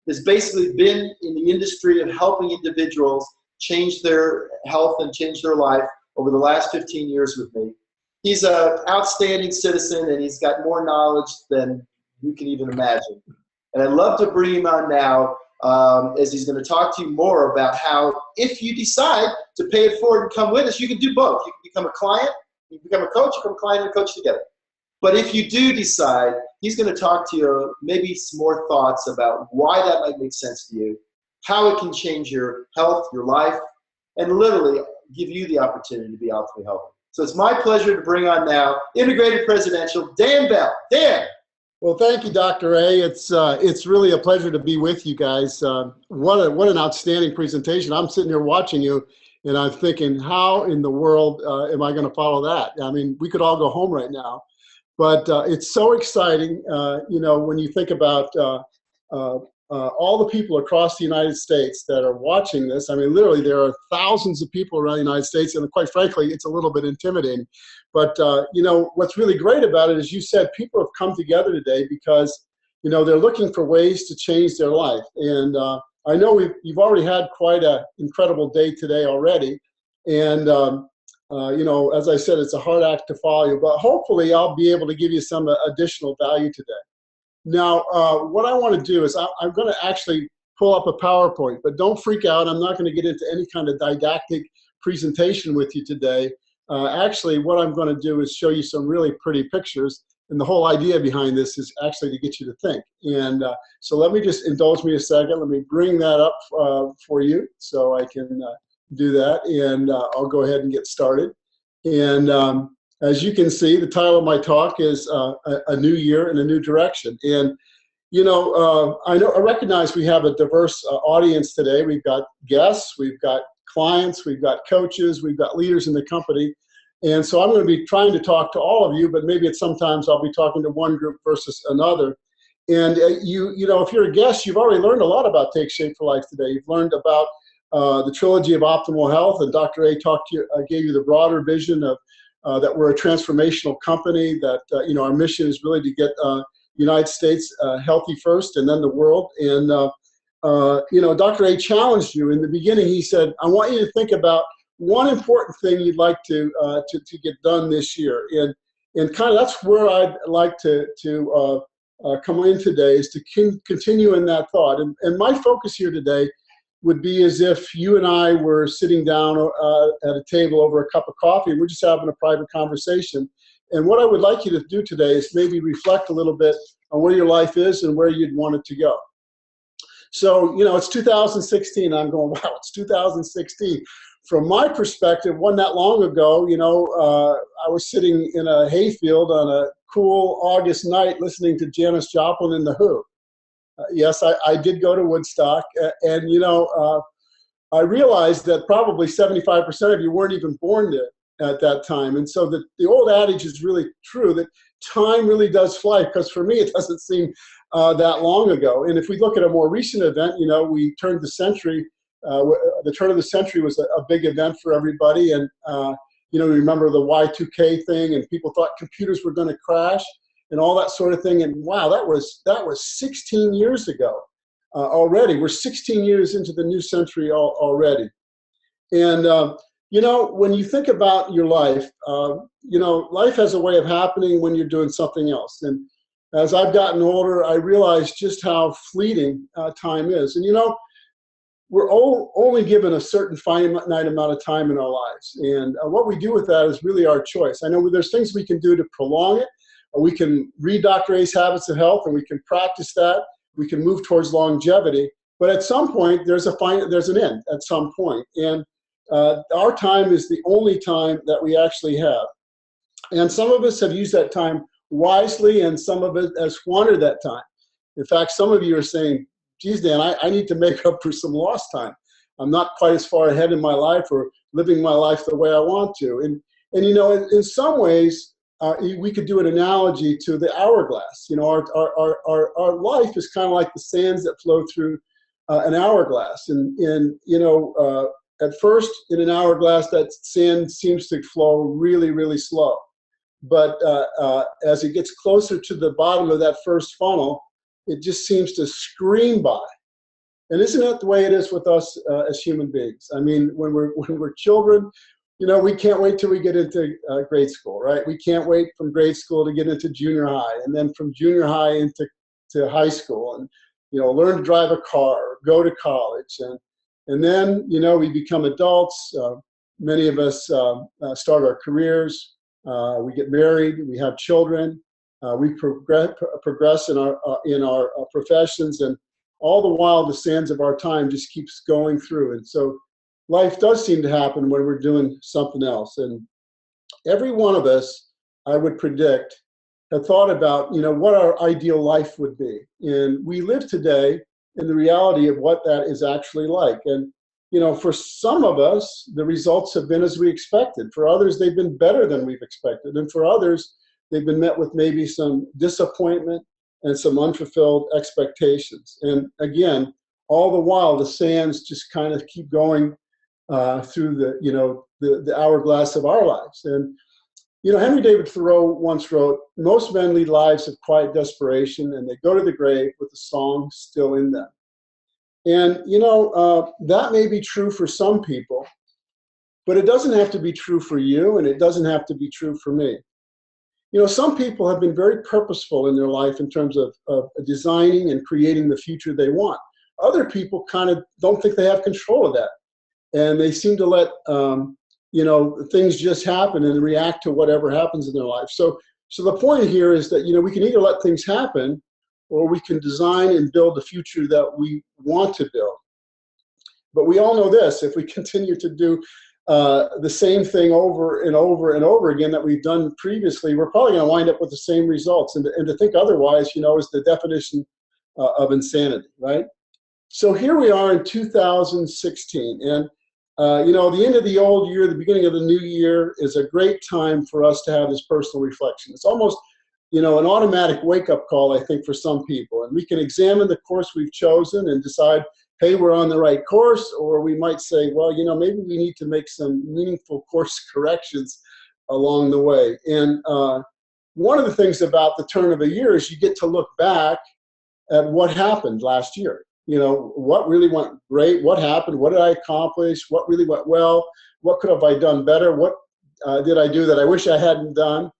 has basically been in the industry of helping individuals change their health and change their life over the last 15 years with me. He's an outstanding citizen, and he's got more knowledge than you can even imagine. And I'd love to bring him on now, as he's going to talk to you more about how, if you decide to pay it forward and come with us, you can do both. You can become a client, you can become a coach, you become a client and a coach together. But if you do decide, he's going to talk to you, maybe some more thoughts about why that might make sense to you, how it can change your health, your life, and literally give you the opportunity to be optimally healthy. So it's my pleasure to bring on now Integrated Presidential Dan Bell. Dan. Well, thank you, Dr. A. It's really a pleasure to be with you guys. What an outstanding presentation. I'm sitting here watching you, and I'm thinking, how in the world am I going to follow that? I mean, we could all go home right now. But it's so exciting, when you think about all the people across the United States that are watching this. I mean, literally, there are thousands of people around the United States, and quite frankly, it's a little bit intimidating. But, what's really great about it is, you said, people have come together today because, they're looking for ways to change their life. And I know you've already had quite an incredible day today already. And, as I said, it's a hard act to follow you, but hopefully I'll be able to give you some additional value today. Now, what I want to do is I'm going to actually pull up a PowerPoint, but don't freak out. I'm not going to get into any kind of didactic presentation with you today. Actually, what I'm going to do is show you some really pretty pictures, and the whole idea behind this is actually to get you to think. And so let me just indulge me a second. Let me bring that up for you so I can do that, and I'll go ahead and get started. And as you can see, the title of my talk is A New Year and a New Direction. And, I recognize we have a diverse audience today. We've got guests, we've got clients, we've got coaches, we've got leaders in the company. And so I'm going to be trying to talk to all of you, but maybe sometimes I'll be talking to one group versus another. And if you're a guest, you've already learned a lot about Take Shape for Life today. You've learned about the trilogy of optimal health, and Dr. A talked to you, gave you the broader vision of that we're a transformational company, that our mission is really to get United States healthy first and then the world. And Dr. A challenged you in the beginning. He said, I want you to think about one important thing you'd like to get done this year. And kind of that's where I'd like to come in today, is to continue in that thought. And my focus here today would be as if you and I were sitting down at a table over a cup of coffee, and we're just having a private conversation. And what I would like you to do today is maybe reflect a little bit on where your life is and where you'd want it to go. So, it's 2016. I'm going, wow, it's 2016. From my perspective, wasn't that long ago, I was sitting in a hayfield on a cool August night listening to Janis Joplin and The Who. Yes, I did go to Woodstock, and I realized that probably 75% of you weren't even born there at that time. And so the old adage is really true, that time really does fly, because for me it doesn't seem that long ago. And if we look at a more recent event, we turned the century. The turn of the century was a big event for everybody, and remember the Y2K thing, and people thought computers were going to crash and all that sort of thing. And wow, that was 16 years ago already. We're 16 years into the new century already. And when you think about your life, life has a way of happening when you're doing something else. And as I've gotten older, I realize just how fleeting time is. And we're only given a certain finite amount of time in our lives. And what we do with that is really our choice. I know there's things we can do to prolong it. We can read Dr. A's Habits of Health, and we can practice that. We can move towards longevity. But at some point, there's an end at some point. And our time is the only time that we actually have. And some of us have used that time wisely, and some of us have squandered that time. In fact, some of you are saying, geez, Dan, I need to make up for some lost time. I'm not quite as far ahead in my life, or living my life the way I want to. And in some ways, we could do an analogy to the hourglass. Our life is kind of like the sands that flow through an hourglass. And at first, in an hourglass, that sand seems to flow really, really slow. But as it gets closer to the bottom of that first funnel, it just seems to scream by. And isn't that the way it is with us as human beings? I mean, when we're children, we can't wait till we get into grade school, right? We can't wait from grade school to get into junior high, and then from junior high into high school, and learn to drive a car, go to college, and then we become adults. Many of us start our careers. We get married. We have children. We progress in our professions, and all the while the sands of our time just keeps going through. And so life does seem to happen when we're doing something else. And every one of us, I would predict, have thought about what our ideal life would be. And we live today in the reality of what that is actually like. And for some of us, the results have been as we expected. For others, they've been better than we've expected. And for others, they've been met with maybe some disappointment and some unfulfilled expectations. And again, all the while, the sands just kind of keep going through the hourglass of our lives. And Henry David Thoreau once wrote, "Most men lead lives of quiet desperation, and they go to the grave with a song still in them." And that may be true for some people, but it doesn't have to be true for you, and it doesn't have to be true for me. Some people have been very purposeful in their life in terms of designing and creating the future they want. Other people kind of don't think they have control of that, and they seem to let things just happen and react to whatever happens in their life. So the point here is that we can either let things happen, or we can design and build the future that we want to build. But we all know this: if we continue to do the same thing over and over and over again that we've done previously, we're probably going to wind up with the same results. And to think otherwise, is the definition of insanity, right? So here we are in 2016, and the end of the old year, the beginning of the new year is a great time for us to have this personal reflection. It's almost an automatic wake-up call, I think, for some people. And we can examine the course we've chosen and decide, hey, we're on the right course, or we might say, well, maybe we need to make some meaningful course corrections along the way. And one of the things about the turn of a year is you get to look back at what happened last year. What really went great? What happened? What did I accomplish? What really went well? What could have I done better? What did I do that I wish I hadn't done?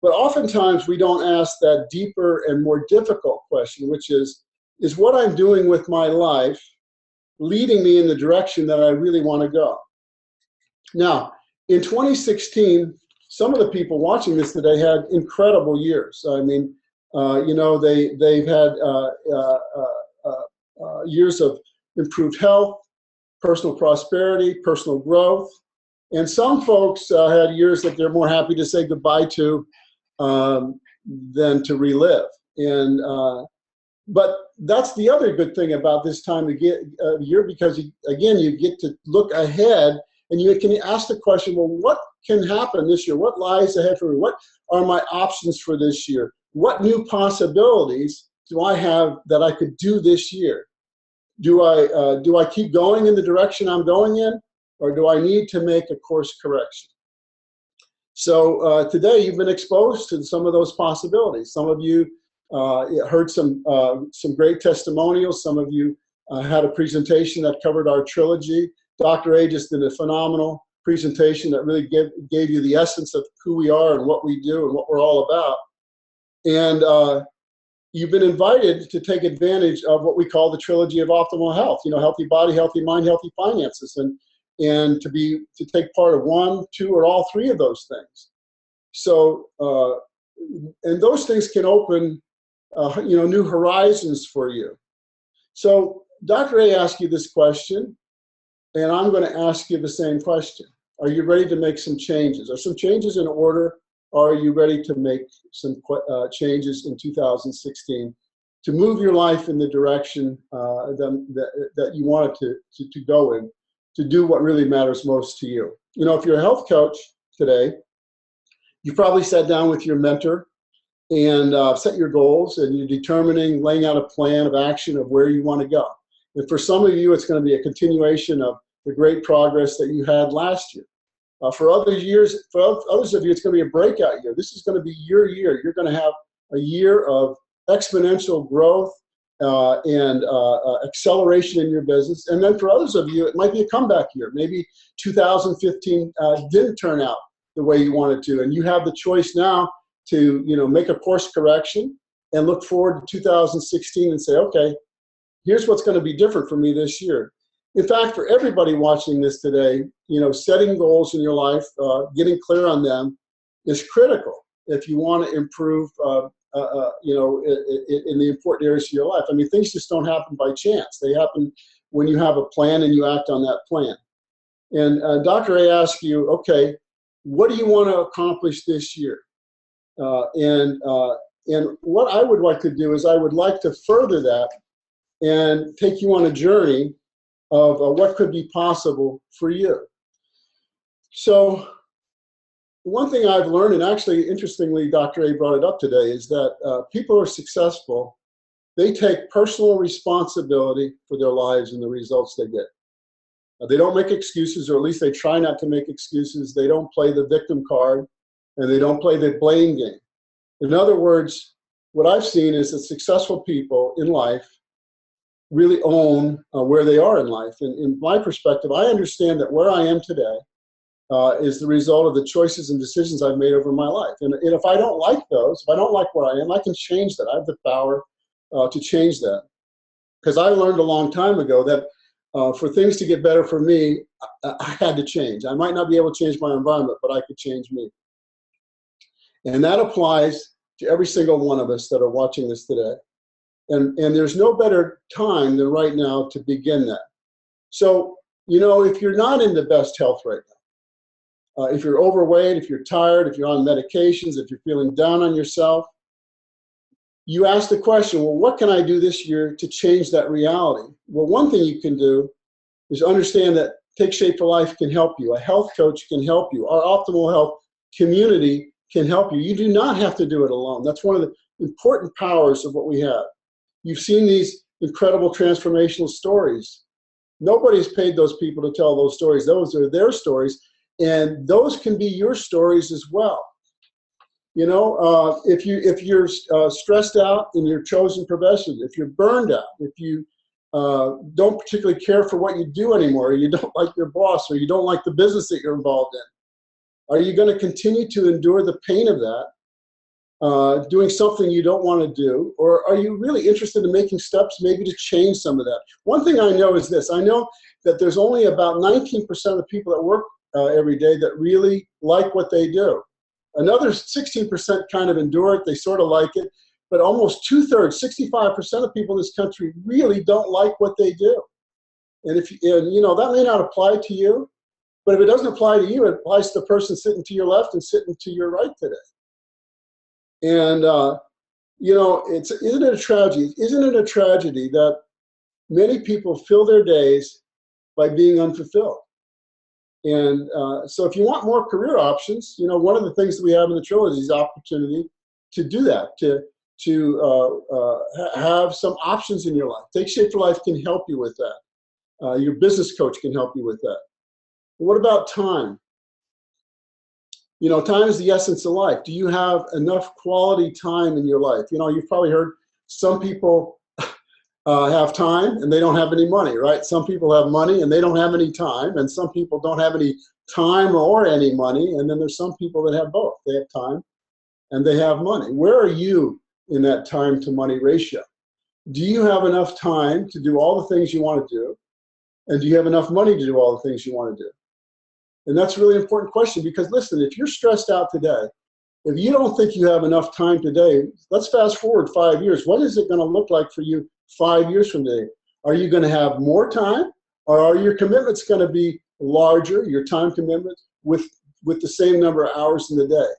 But oftentimes we don't ask that deeper and more difficult question, which is what I'm doing with my life leading me in the direction that I really want to go? Now, in 2016, some of the people watching this today had incredible years. I mean, they've had years of improved health, personal prosperity, personal growth. And some folks had years that they're more happy to say goodbye to than to relive. And but that's the other good thing about this time of year, because again, you get to look ahead and you can ask the question, well, what can happen this year? What lies ahead for me? What are my options for this year? What new possibilities do I have that I could do this year? Do I keep going in the direction I'm going in, or do I need to make a course correction? So today you've been exposed to some of those possibilities. Some of you heard some great testimonials. Some of you had a presentation that covered our trilogy. Dr. A just did a phenomenal presentation that really gave you the essence of who we are and what we do and what we're all about. And you've been invited to take advantage of what we call the trilogy of optimal health. Healthy body, healthy mind, healthy finances, and to take part of one, two, or all three of those things. So, and those things can open, new horizons for you. So, Dr. A asked you this question, and I'm going to ask you the same question. Are you ready to make some changes? Are some changes in order? Or are you ready to make some changes in 2016 to move your life in the direction that you want it to go in, to do what really matters most to you? If you're a health coach today, you probably sat down with your mentor and set your goals, and you're laying out a plan of action of where you want to go. And for some of you, it's going to be a continuation of the great progress that you had last year. For others of you, it's going to be a breakout year. This is going to be your year. You're going to have a year of exponential growth and acceleration in your business. And then for others of you, it might be a comeback year. Maybe 2015 didn't turn out the way you wanted to, and you have the choice now to make a course correction and look forward to 2016 and say, okay, here's what's going to be different for me this year. In fact, for everybody watching this today, setting goals in your life, getting clear on them is critical if you want to improve, in the important areas of your life. I mean, things just don't happen by chance. They happen when you have a plan and you act on that plan. And Dr. A asked you, okay, what do you want to accomplish this year? And what I would like to do is I would like to further that and take you on a journey of what could be possible for you. So one thing I've learned, and actually, interestingly, Dr. A brought it up today, is that people who are successful, they take personal responsibility for their lives and the results they get. They don't make excuses, or at least they try not to make excuses. They don't play the victim card, and they don't play the blame game. In other words, what I've seen is that successful people in life really own where they are in life. And in my perspective, I understand that where I am today is the result of the choices and decisions I've made over my life. And if I don't like those, if I don't like where I am, I can change that. I have the power to change that. Because I learned a long time ago that for things to get better for me, I had to change. I might not be able to change my environment, but I could change me. And that applies to every single one of us that are watching this today. And there's no better time than right now to begin that. So, if you're not in the best health right now, if you're overweight, if you're tired, if you're on medications, if you're feeling down on yourself, you ask the question, well, what can I do this year to change that reality? Well, one thing you can do is understand that Take Shape for Life can help you. A health coach can help you. Our optimal health community can help you. You do not have to do it alone. That's one of the important powers of what we have. You've seen these incredible transformational stories. Nobody's paid those people to tell those stories. Those are their stories, and those can be your stories as well. If you're stressed out in your chosen profession, if you're burned out, if you don't particularly care for what you do anymore, or you don't like your boss, or you don't like the business that you're involved in, are you going to continue to endure the pain of that, doing something you don't want to do? Or are you really interested in making steps maybe to change some of that? One thing I know is this. I know that there's only about 19% of the people that work every day that really like what they do. Another 16% kind of endure it. They sort of like it. But almost 2/3, 65% of people in this country really don't like what they do. And that may not apply to you, but if it doesn't apply to you, it applies to the person sitting to your left and sitting to your right today. And, isn't it a tragedy? Isn't it a tragedy that many people fill their days by being unfulfilled? And so if you want more career options, one of the things that we have in the trilogy is the opportunity to do that, to have some options in your life. Take Shape for Life can help you with that. Your business coach can help you with that. What about time? Time is the essence of life. Do you have enough quality time in your life? You've probably heard some people have time and they don't have any money, right? Some people have money and they don't have any time, and some people don't have any time or any money, and then there's some people that have both. They have time and they have money. Where are you in that time to money ratio? Do you have enough time to do all the things you want to do? And do you have enough money to do all the things you want to do? And that's a really important question, because listen, if you're stressed out today, if you don't think you have enough time today, let's fast forward 5 years. What is it going to look like for you 5 years from today? Are you going to have more time, or are your commitments going to be larger, your time commitments, with the same number of hours in the day?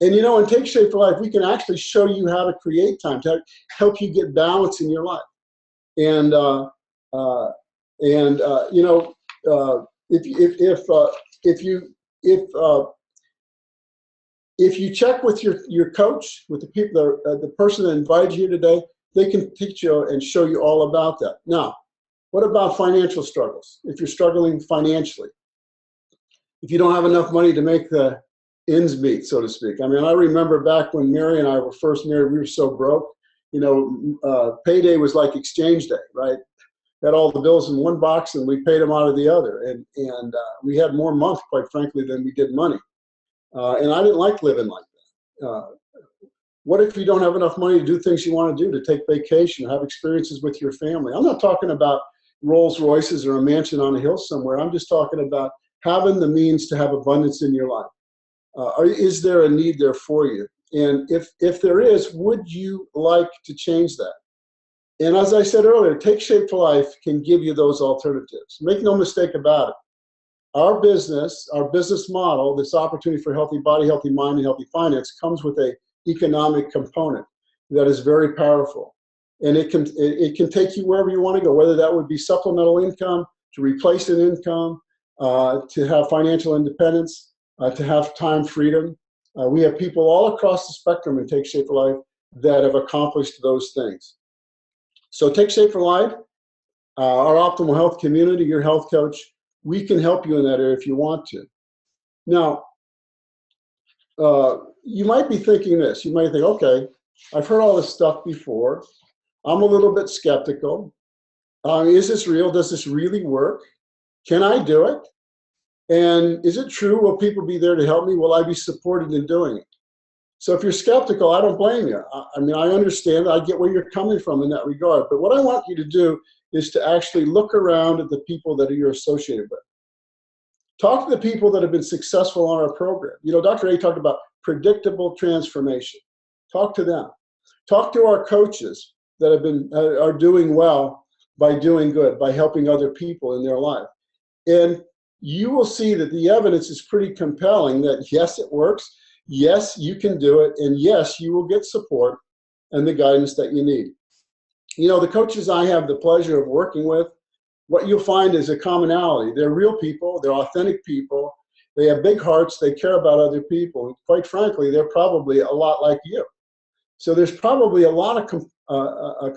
And in Take Shape for Life, we can actually show you how to create time, to help you get balance in your life. And if you check with your coach, with the people, the person that invited you today, they can teach you and show you all about that. Now, what about financial struggles? If you're struggling financially, if you don't have enough money to make the ends meet, so to speak. I mean, I remember back when Mary and I were first married, we were so broke. payday was like exchange day, right? Had all the bills in one box and we paid them out of the other. And we had more month, quite frankly, than we did money. And I didn't like living like that. What if you don't have enough money to do things you want to do, to take vacation, have experiences with your family? I'm not talking about Rolls Royces or a mansion on a hill somewhere. I'm just talking about having the means to have abundance in your life. Is there a need there for you? And if there is, would you like to change that? And as I said earlier, Take Shape for Life can give you those alternatives. Make no mistake about it. Our business model, this opportunity for healthy body, healthy mind, and healthy finance comes with an economic component that is very powerful. And it can take you wherever you want to go, whether that would be supplemental income, to replace an income, to have financial independence, to have time freedom. We have people all across the spectrum in Take Shape for Life that have accomplished those things. So Take Shape for Life, our optimal health community, your health coach, we can help you in that area if you want to. Now, you might be thinking this. You might think, okay, I've heard all this stuff before. I'm a little bit skeptical. Is this real? Does this really work? Can I do it? And is it true? Will people be there to help me? Will I be supported in doing it? So if you're skeptical, I don't blame you. I mean, I understand. I get where you're coming from in that regard. But what I want you to do is to actually look around at the people that you're associated with. Talk to the people that have been successful on our program. Dr. A talked about predictable transformation. Talk to them. Talk to our coaches that are doing well by doing good, by helping other people in their life. And you will see that the evidence is pretty compelling that yes, it works. Yes, you can do it. And yes, you will get support and the guidance that you need. The coaches I have the pleasure of working with, what you'll find is a commonality. They're real people. They're authentic people. They have big hearts. They care about other people. And quite frankly, they're probably a lot like you. So there's probably a lot of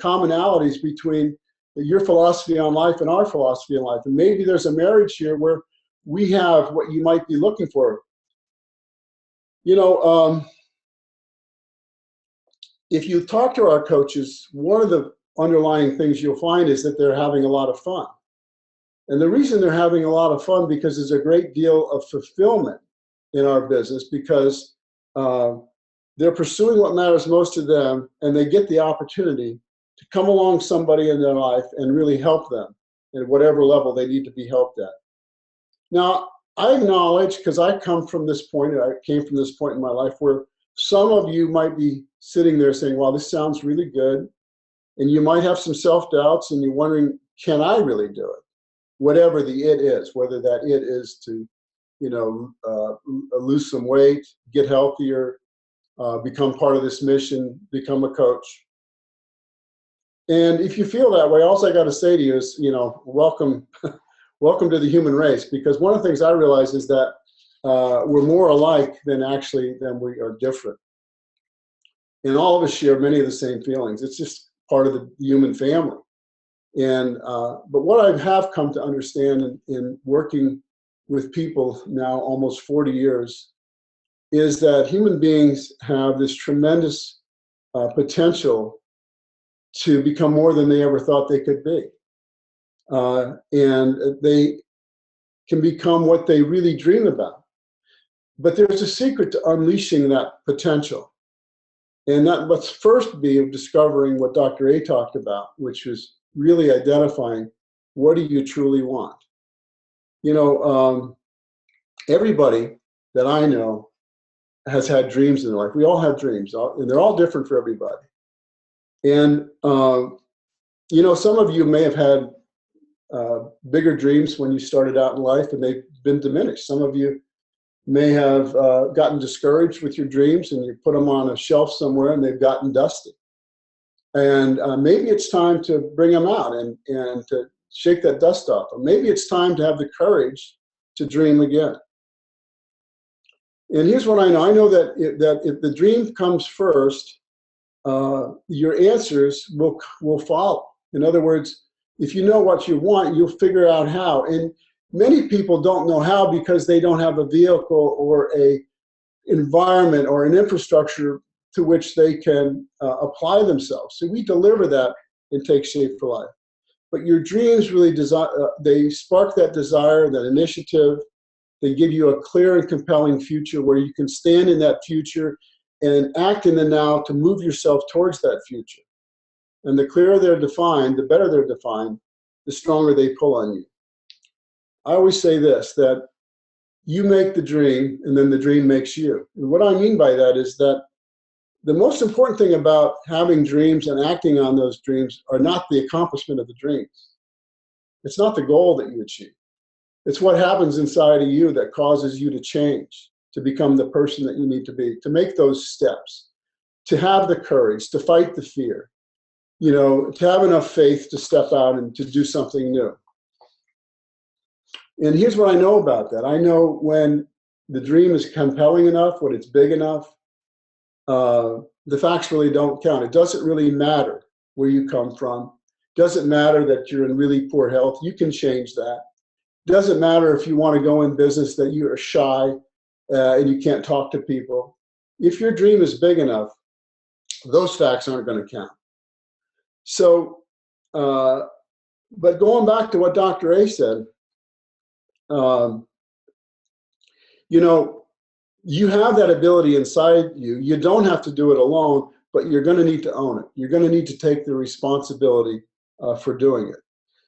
commonalities between your philosophy on life and our philosophy on life. And maybe there's a marriage here where we have what you might be looking for. If you talk to our coaches, one of the underlying things you'll find is that they're having a lot of fun. And the reason they're having a lot of fun because there's a great deal of fulfillment in our business because they're pursuing what matters most to them and they get the opportunity to come along somebody in their life and really help them at whatever level they need to be helped at. Now, I acknowledge, because I came from this point in my life where some of you might be sitting there saying, wow, this sounds really good. And you might have some self-doubts and you're wondering, can I really do it? Whatever the it is, whether that it is to, lose some weight, get healthier, become part of this mission, become a coach. And if you feel that way, all I got to say to you is, welcome, welcome to the human race. Because one of the things I realize is that we're more alike than we are different. And all of us share many of the same feelings. It's just part of the human family. And but what I have come to understand in working with people now almost 40 years is that human beings have this tremendous potential to become more than they ever thought they could be. And they can become what they really dream about. But there's a secret to unleashing that potential. And that must first be of discovering what Dr. A talked about, which was really identifying what do you truly want. Everybody that I know has had dreams in their life. We all have dreams, and they're all different for everybody. And some of you may have had bigger dreams when you started out in life, and they've been diminished. Some of you may have gotten discouraged with your dreams, and you put them on a shelf somewhere, and they've gotten dusty. And maybe it's time to bring them out and to shake that dust off. Or maybe it's time to have the courage to dream again. And here's what I know. I know that if the dream comes first, your answers will follow. In other words, if you know what you want, you'll figure out how. And many people don't know how because they don't have a vehicle or a environment or an infrastructure to which they can apply themselves. So we deliver that in Take Shape for Life. But your dreams really they spark that desire, that initiative. They give you a clear and compelling future where you can stand in that future and act in the now to move yourself towards that future. And the clearer they're defined, the better they're defined, the stronger they pull on you. I always say this, that you make the dream and then the dream makes you. And what I mean by that is that the most important thing about having dreams and acting on those dreams are not the accomplishment of the dreams. It's not the goal that you achieve. It's what happens inside of you that causes you to change, to become the person that you need to be, to make those steps, to have the courage, to fight the fear, you know, to have enough faith to step out and to do something new. And here's what I know about that. I know when the dream is compelling enough, when it's big enough, the facts really don't count. It doesn't really matter where you come from. It doesn't matter that you're in really poor health. You can change that. It doesn't matter if you want to go in business that you are shy and you can't talk to people. If your dream is big enough, those facts aren't going to count. So, but going back to what Dr. A said, you know, you have that ability inside you. You don't have to do it alone, but you're going to need to own it. You're going to need to take the responsibility for doing it.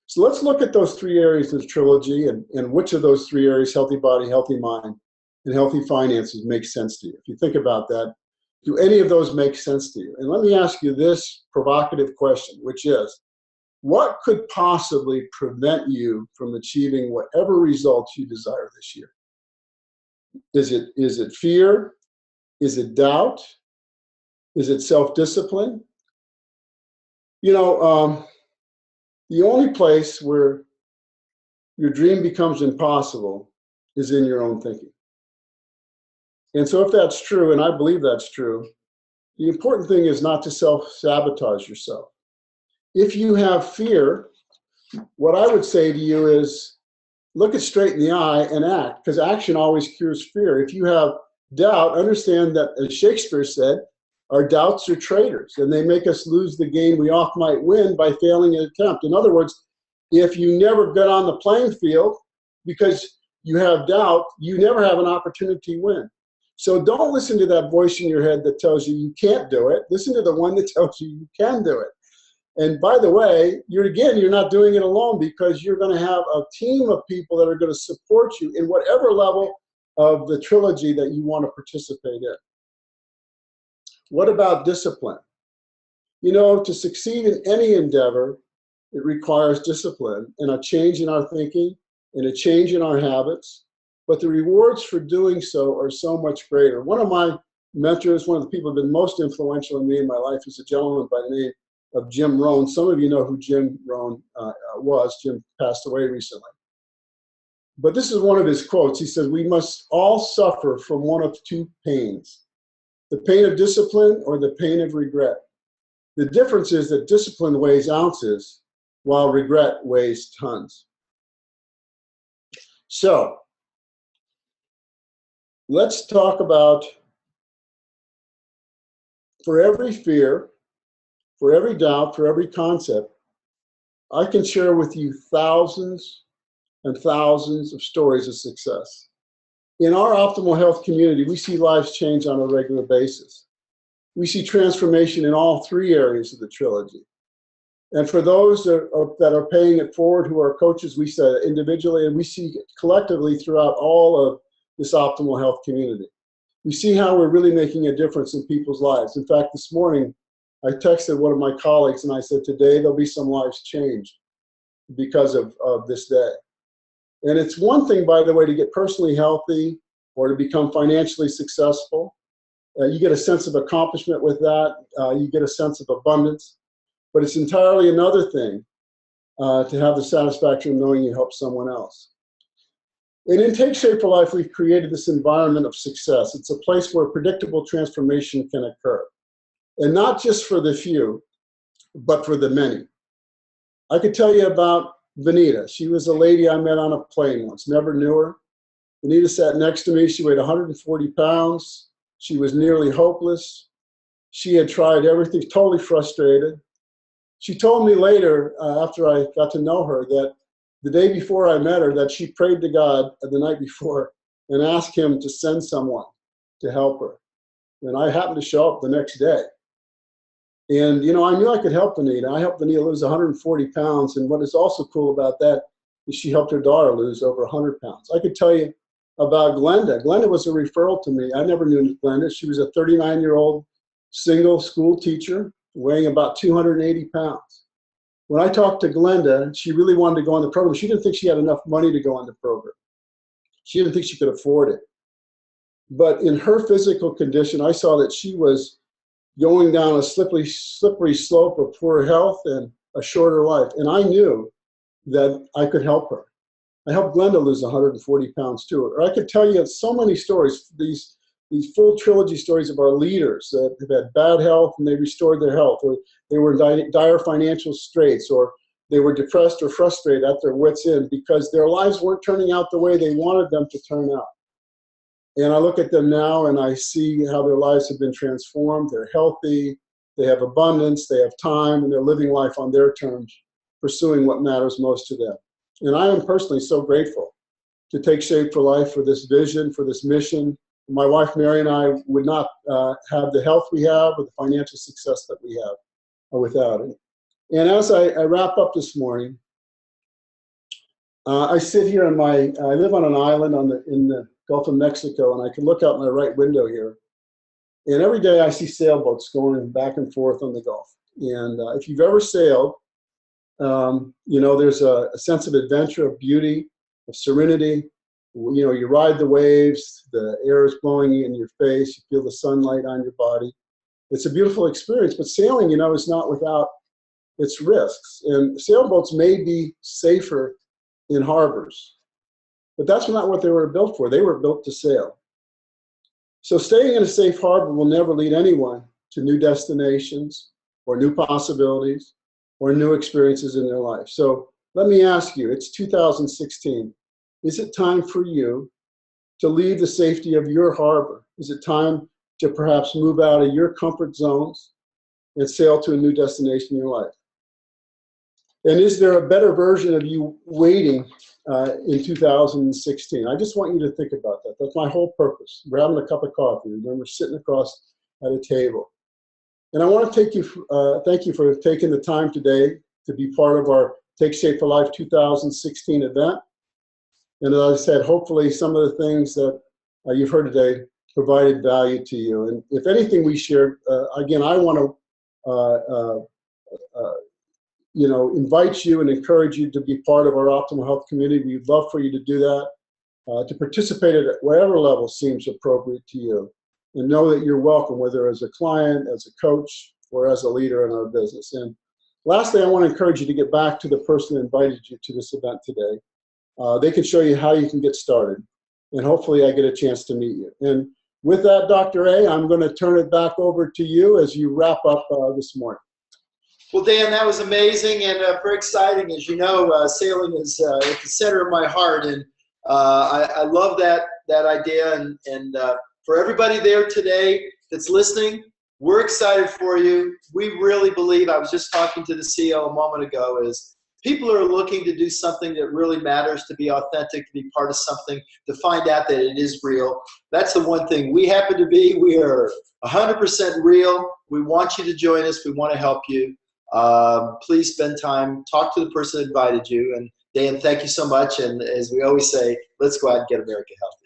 So let's look at those three areas of the trilogy and which of those three areas, healthy body, healthy mind, and healthy finances, make sense to you. If you think about that, do any of those make sense to you? And let me ask you this provocative question, which is, what could possibly prevent you from achieving whatever results you desire this year? Is it fear? Is it doubt? Is it self-discipline? You know, the only place where your dream becomes impossible is in your own thinking. And so if that's true, and I believe that's true, the important thing is not to self-sabotage yourself. If you have fear, what I would say to you is, look it straight in the eye and act, because action always cures fear. If you have doubt, understand that, as Shakespeare said, our doubts are traitors, and they make us lose the game we oft might win by failing an attempt. In other words, if you never get on the playing field because you have doubt, you never have an opportunity to win. So don't listen to that voice in your head that tells you you can't do it. Listen to the one that tells you you can do it. And by the way, you're not doing it alone, because you're going to have a team of people that are going to support you in whatever level of the trilogy that you want to participate in. What about discipline? You know, to succeed in any endeavor, it requires discipline and a change in our thinking and a change in our habits. But the rewards for doing so are so much greater. One of my mentors, one of the people who have been most influential in me in my life, is a gentleman by the name of Jim Rohn. Some of you know who Jim Rohn was. Jim passed away recently. But this is one of his quotes. He says, "We must all suffer from one of two pains, the pain of discipline or the pain of regret. The difference is that discipline weighs ounces while regret weighs tons." So let's talk about, for every fear, for every doubt, for every concept, I can share with you thousands and thousands of stories of success. In our optimal health community, we see lives change on a regular basis. We see transformation in all three areas of the trilogy. And for those that are paying it forward, who are coaches, we say individually, and we see it collectively throughout all of this optimal health community. We see how we're really making a difference in people's lives. In fact, this morning, I texted one of my colleagues and I said, today there'll be some lives changed because of this day. And it's one thing, by the way, to get personally healthy or to become financially successful. You get a sense of accomplishment with that. You get a sense of abundance. But it's entirely another thing to have the satisfaction of knowing you helped someone else. And in Take Shape for Life, we've created this environment of success. It's a place where predictable transformation can occur. And not just for the few, but for the many. I could tell you about Vanita. She was a lady I met on a plane once, never knew her. Vanita sat next to me. She weighed 140 pounds. She was nearly hopeless. She had tried everything, totally frustrated. She told me later, after I got to know her, that the day before I met her, that she prayed to God the night before and asked him to send someone to help her. And I happened to show up the next day. And, you know, I knew I could help Anita. I helped Anita lose 140 pounds. And what is also cool about that is she helped her daughter lose over 100 pounds. I could tell you about Glenda. Glenda was a referral to me. I never knew Glenda. She was a 39-year-old single school teacher weighing about 280 pounds. When I talked to Glenda, she really wanted to go on the program. She didn't think she had enough money to go on the program. She didn't think she could afford it. But in her physical condition, I saw that she was going down a slippery slope of poor health and a shorter life. And I knew that I could help her. I helped Glenda lose 140 pounds too. Or I could tell you so many stories, these full trilogy stories of our leaders that have had bad health and they restored their health, or they were in dire financial straits, or they were depressed or frustrated at their wits' end because their lives weren't turning out the way they wanted them to turn out. And I look at them now and I see how their lives have been transformed. They're healthy, they have abundance, they have time, and they're living life on their terms, pursuing what matters most to them. And I am personally so grateful to Take Shape for Life for this vision, for this mission. My wife, Mary, and I would not have the health we have or the financial success that we have without it. And as I wrap up this morning, I sit here I live on an island in the Gulf of Mexico, and I can look out my right window here. And every day I see sailboats going back and forth on the Gulf. And if you've ever sailed, you know, there's a sense of adventure, of beauty, of serenity. You know, you ride the waves, the air is blowing in your face, you feel the sunlight on your body. It's a beautiful experience, but sailing, you know, is not without its risks. And sailboats may be safer in harbors, but that's not what they were built for. They were built to sail. So staying in a safe harbor will never lead anyone to new destinations or new possibilities or new experiences in their life. So let me ask you, it's 2016. Is it time for you to leave the safety of your harbor? Is it time to perhaps move out of your comfort zones and sail to a new destination in your life? And is there a better version of you waiting in 2016? I just want you to think about that. That's my whole purpose. We're having a cup of coffee, and then we're sitting across at a table. And I want to thank you for taking the time today to be part of our Take Shape for Life 2016 event. And as I said, hopefully some of the things that you've heard today provided value to you. And if anything we shared, again, I want to you know, invite you and encourage you to be part of our Optimal Health community. We'd love for you to do that, to participate at whatever level seems appropriate to you. And know that you're welcome, whether as a client, as a coach, or as a leader in our business. And lastly, I want to encourage you to get back to the person who invited you to this event today. They can show you how you can get started. And hopefully I get a chance to meet you. And with that, Dr. A, I'm going to turn it back over to you as you wrap up this morning. Well, Dan, that was amazing and very exciting. As you know, sailing is at the center of my heart, and I love that idea. And for everybody there today that's listening, we're excited for you. We really believe, I was just talking to the CEO a moment ago, is people are looking to do something that really matters, to be authentic, to be part of something, to find out that it is real. That's the one thing we happen to be. We are 100% real. We want you to join us. We want to help you. Please spend time, talk to the person that invited you. And Dan, thank you so much. And as we always say, let's go out and get America healthy.